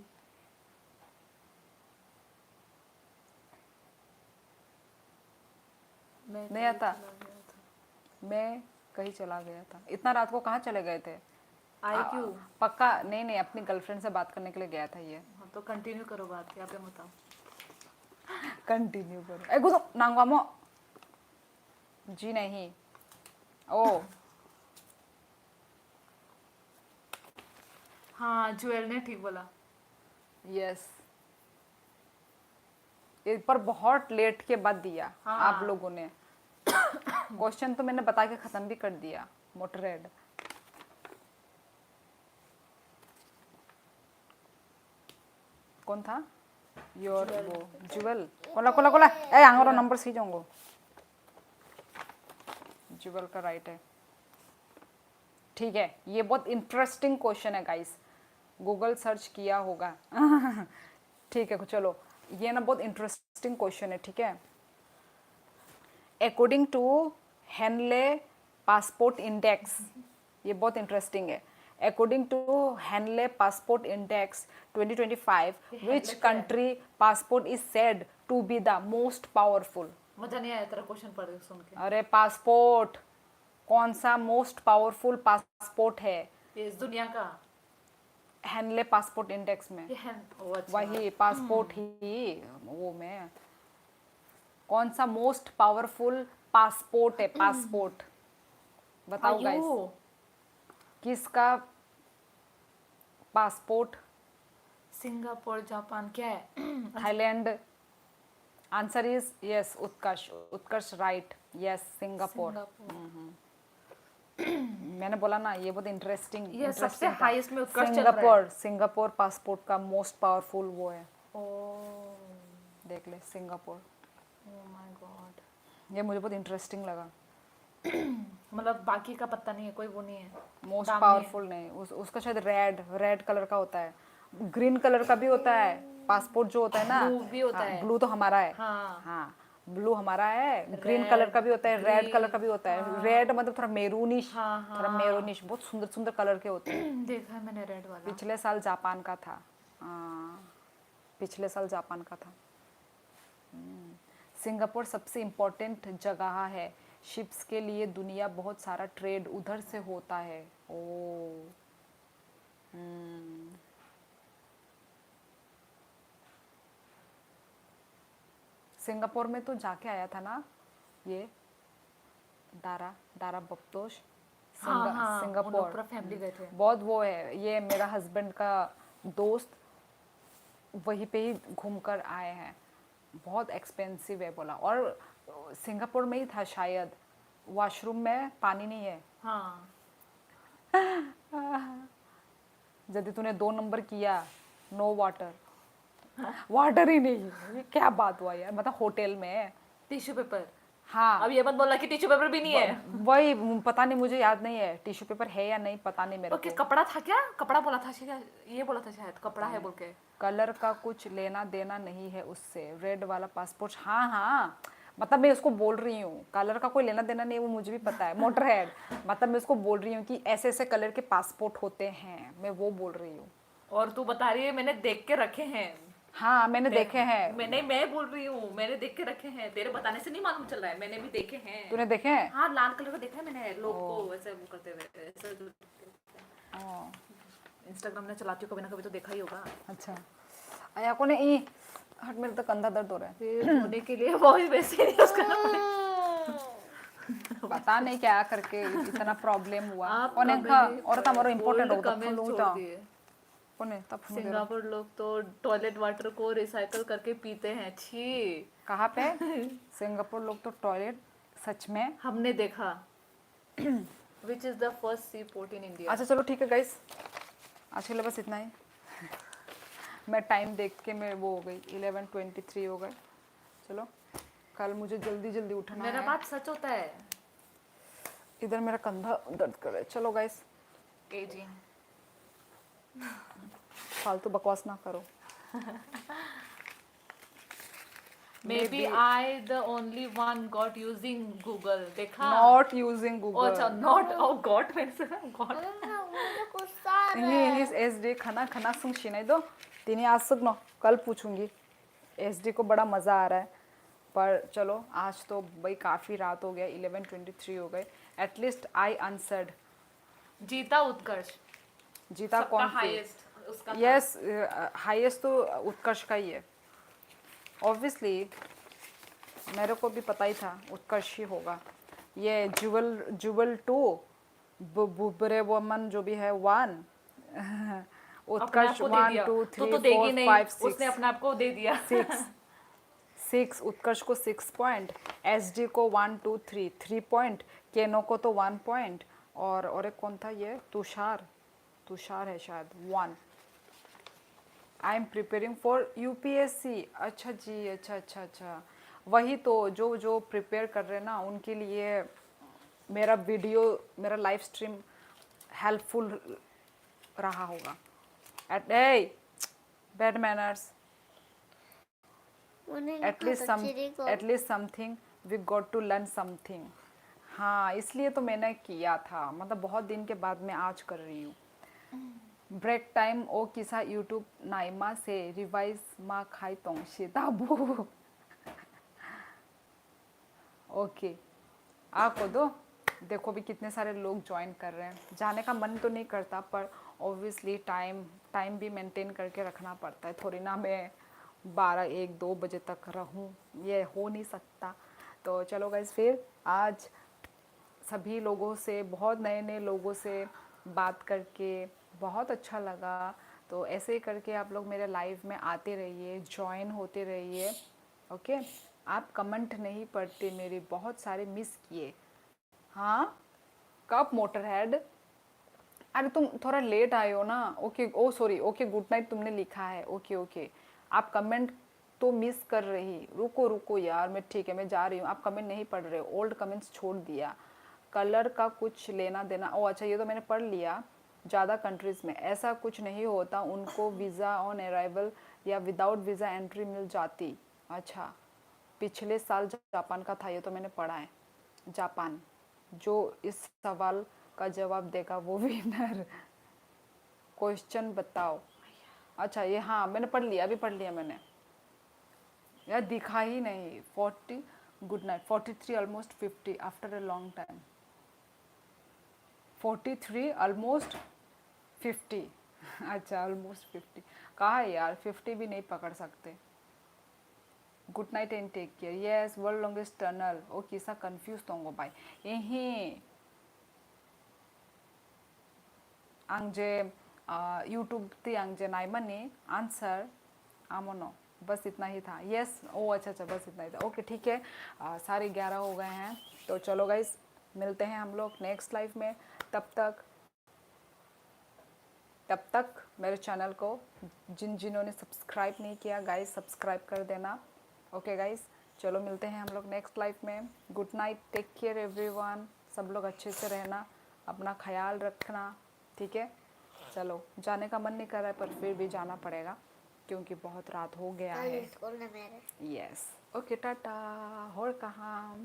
मैं नहीं आता? चला गया था। मैं कहीं चला गया था। इतना रात को कहाँ चले गए थे? आए क्यों? पक्का नहीं नहीं, अपनी गर्लफ्रेंड से बात करने के लिए गया था ये। हाँ, तो कंटिन्यू करो बात, यहाँ पे मत आओ। कंटिन्यू करो। ए गुजो नांगवामो। जी नहीं। ओ हाँ, ज्वेल ने ठीक बोला। यस, इस पर बहुत लेट के बाद दिया हाँ। आप लोगों ने। क्वेश्चन तो मैंने बता के खत्म भी कर दिया। मोटरेड कौन था? योर वो जुवेल कोला कोला कोला ए आंगरो नंबर सी जाऊंगो। जुवेल का राइट है। ठीक है, ये बहुत इंटरेस्टिंग क्वेश्चन है गाइस, गूगल सर्च किया होगा। ठीक है चलो, ये ना बहुत इंटरेस्टिंग क्वेश्चन है। ठीक है, according to Henley passport index, ये बहुत इंटरेस्टिंग है। According to Henley passport index 2025, which country passport is said to be the most powerful? मजा नहीं आया तेरा क्वेश्चन पढ़ के सुन के। अरे पासपोर्ट, कौन सा मोस्ट पावरफुल पासपोर्ट है? ये इस दुनिया का हेनले पासपोर्ट इंडेक्स में ये है। ओ अच्छा। वही पासपोर्ट ही वो में कौन सा मोस्ट पावरफुल पासपोर्ट है? पासपोर्ट बताओ गाइस, आयु, किसका पासपोर्ट? सिंगापुर, जापान, क्या है? Thailand. Answer is yes, Utkarsh. Utkarsh right, yes Singapore. मैंने बोला ना ये बहुत इंटरेस्टिंग। ये सबसे हाईएस्ट में उत्कर्ष चल रहा है। सिंगापुर, सिंगापुर पासपोर्ट का मोस्ट पावरफुल वो है। ओ देख ले सिंगापुर। माय गॉड, ये मुझे बहुत इंटरेस्टिंग लगा। मतलब बाकी का पता नहीं है, कोई वो नहीं है। मोस्ट दाम पावरफुल नहीं, उसका शायद रेड कलर का होता है, ग्रीन कलर का भी होता है पासपोर्ट जो होता है ना। Blue भी होता है। ब्लू तो हमारा है। हाँ। हाँ ब्लू हमारा है, ग्रीन Red, कलर का भी होता है, रेड green, कलर का भी होता है। रेड मतलब थोड़ा मेरूनिश, हाँ, थोड़ा मेरूनिश, बहुत सुंदर सुंदर कलर के होते हैं। देखा है मैंने रेड वाला। पिछले साल जापान का था। पिछले साल जापान का था। सिंगापुर सबसे इम्पोर्टेंट जगह है शिप्स के लिए, दुनिया बहुत सारा ट्रेड उधर से होता है। ओ सिंगापुर में तो जाके आया था ना ये दारा बप्तोश। हाँ, हाँ, उन लोग सिंगापुर पूरा फैमिली गए थे। बहुत वो है, ये मेरा हस्बैंड का दोस्त वहीं पे ही घूमकर आए हैं। बहुत एक्सपेंसिव है बोला, और सिंगापुर में ही था शायद, वॉशरूम में पानी नहीं है। हाँ, यदि तूने 2 नंबर किया, नो वाटर, वाटर ही नहीं। ये क्या बात हुआ यार, मतलब होटल में। Tissue paper. हाँ अब ये मत बोला कि टिश्यू पेपर भी नहीं है। वही पता नहीं, मुझे याद नहीं है टिश्यू पेपर है या नहीं, पता नहीं मेरे ओके, को। कपड़ा था क्या? कपड़ा बोला था शायद, ये बोला था शायद कपड़ा है बोल के। कलर का कुछ लेना देना नहीं है उससे, रेड वाला पासपोर्ट। हाँ हाँ, मतलब मैं उसको बोल रही हूँ कलर का कोई लेना देना नहीं है, वो मुझे भी पता है। मोटर हेड, मतलब मैं उसको बोल रही हूँ कि ऐसे ऐसे कलर के पासपोर्ट होते हैं, मैं वो बोल रही हूँ। और तू बता रही है मैंने देख के रखे हैं। हाँ मैंने देखे हैं। मैं बोल रही हूँ मैंने देख के रखे हैं, तेरे बताने से नहीं मालूम चल रहा है, मैंने भी देखे हैं। तूने देखे हैं? हाँ, लाल कलर का देखा है मैंने, लोग को ऐसे वो करते हुए, ऐसे इंस्टाग्राम में चलाती हूँ, कभी ना कभी तो देखा ही होगा। अच्छा आया को नहीं, हट मेरे तो कंधा दर्द हो रहा है। फिर होने के लिए वॉइस वैसे नहीं उसका पता नहीं क्या करके इतना प्रॉब्लम हुआ। आप कोने कभी का और तमारो इम्पोर्टेंट होता कमेंट फुलू छोड़ तो दिए। कोने तब फुलू दे रहा। सिंगापुर लोग तो टॉयलेट वाटर को रिसाइकल करके पीते हैं। छी, कहाँ पे? सिंगापुर लोग तो टॉयलेट, सच में? हमने देखा। Which is the first seaport in India. अच्छा चलो ठीक है गाइस, आज के लिए बस इतना ही। मैं टाइम देख के मैं वो हो गई, 11:23 हो गए। चलो कल मुझे जल्दी जल्दी उठना मेरा है। बात सच होता है। इधर मेरा कंधा दर्द कर रहा है। चलो गाइस, एजिंग। फालतू बकवास ना करो। Maybe I the only one got using Google. देखा? Not using Oh, Google. अच्छा, not oh got मेरे से got. मुझे गुस्सा आ रहा है। हिज एसडी खाना खाना सुन शिनाई दो तीन आज सुनो, कल पूछूंगी। एसडी को बड़ा मजा आ रहा है। पर चलो आज तो भाई काफ़ी रात हो गया, 11:23 हो गए। At least I answered. जीता उत्कर्ष, जीता सबका कौन थी? हाईएस्ट उसका था। यस, हाईएस्ट तो उत्कर्ष का ही है ऑब्वियसली। मेरे को भी पता ही था उत्कर्ष ही होगा। ये जुवल जुवल 2, बुबरे वमन जो भी है 1, अपने आप उत्कर्ष को दे 1 दिया। 2 तू 3 तो देगी 4 नहीं, 5 उसने 6 अपने आप को दे दिया। 6 उत्कर्ष को 6 पॉइंट, एसडी को 1 2 3 पॉइंट, केनो को तो 1 पॉइंट, और एक कौन था ये, तुषार, तुषार है शायद 1। I am preparing for UPSC. अच्छा जी, अच्छा अच्छा अच्छा, वही तो जो जो प्रिपेयर कर रहे हैं ना उनके लिए मेरा वीडियो, मेरा लाइव स्ट्रीम हेल्पफुल रहा होगा। एट ए बैड मैनर्स, मैंने लिखा था चिरी को। At least something we got to learn something. हाँ, इसलिए तो मैंने किया था, मतलब बहुत दिन के बाद मैं आज कर रही हूँ। ब्रेक टाइम ओ किसा यूट्यूब नाइमा से रिवाइज मा खाई तोंग शिताबू। ओके, आपको दो देखो भी कितने सारे लोग ज्वाइन कर रहे हैं। जाने का मन तो नहीं करता, पर ऑब्वियसली टाइम भी मेंटेन करके रखना पड़ता है। थोड़ी ना मैं 12 1 2 बजे तक रहूं, ये हो नहीं सकता। तो चलो गाइस, फिर आज सभी लोगों से, बहुत नए नए लोगों से बात करके बहुत अच्छा लगा। तो ऐसे ही करके आप लोग मेरे लाइव में आते रहिए, ज्वाइन होते रहिए। ओके, आप कमेंट नहीं पढ़ते मेरे, बहुत सारे मिस किए। हाँ, कब मोटर हेड? अरे तुम थोड़ा लेट आए हो ना। ओके, ओ सॉरी, ओके गुड नाइट तुमने लिखा है, ओके ओके। आप कमेंट तो मिस कर रही, रुको रुको यार, मैं ठीक है, मैं जा रही हूँ। आप कमेंट नहीं पढ़ रहे हो, ओल्ड कमेंट्स छोड़ दिया। कलर का कुछ लेना देना, ओ अच्छा ये तो मैंने पढ़ लिया। ज़्यादा कंट्रीज़ में ऐसा कुछ नहीं होता, उनको वीज़ा ऑन अराइवल या विदाउट वीज़ा एंट्री मिल जाती। अच्छा, पिछले साल जापान का था, ये तो मैंने पढ़ा है। जापान, जो इस सवाल का जवाब देगा वो विनर। क्वेश्चन बताओ। अच्छा ये, हाँ मैंने पढ़ लिया, अभी पढ़ लिया मैंने। यार दिखा ही नहीं। 40 good night, 43 almost 50 after a long time. 43 almost 50। अच्छा ऑलमोस्ट 50 कहा है यार, 50 भी नहीं पकड़ सकते। Good night and take care. Yes, world longest tunnel oh किसा कंफ्यूज होंगे भाई यही आंजे यूट्यूब थी आंजे नाइमनी आंसर आमोनो। बस इतना ही था। यस, ओ अच्छा अच्छा, बस इतना ही था। ओके ठीक है, 11:30 हो गए हैं। तो चलो गाइस, मिलते हैं हम लोग नेक्स्ट लाइफ में। तब तक मेरे चैनल को जिन्होंने सब्सक्राइब नहीं किया गाइस, सब्सक्राइब कर देना। ओके गाइस, चलो मिलते हैं हम लोग नेक्स्ट लाइफ में। Good night, take care everyone. सब लोग अच्छे से रहना, अपना ख्याल रखना, ठीक है। चलो, जाने का मन नहीं कर रहा है पर फिर भी जाना पड़ेगा क्योंकि बहुत रात हो गया है। स्कूल में मेरे यस, ओके टाटा। और कहाँ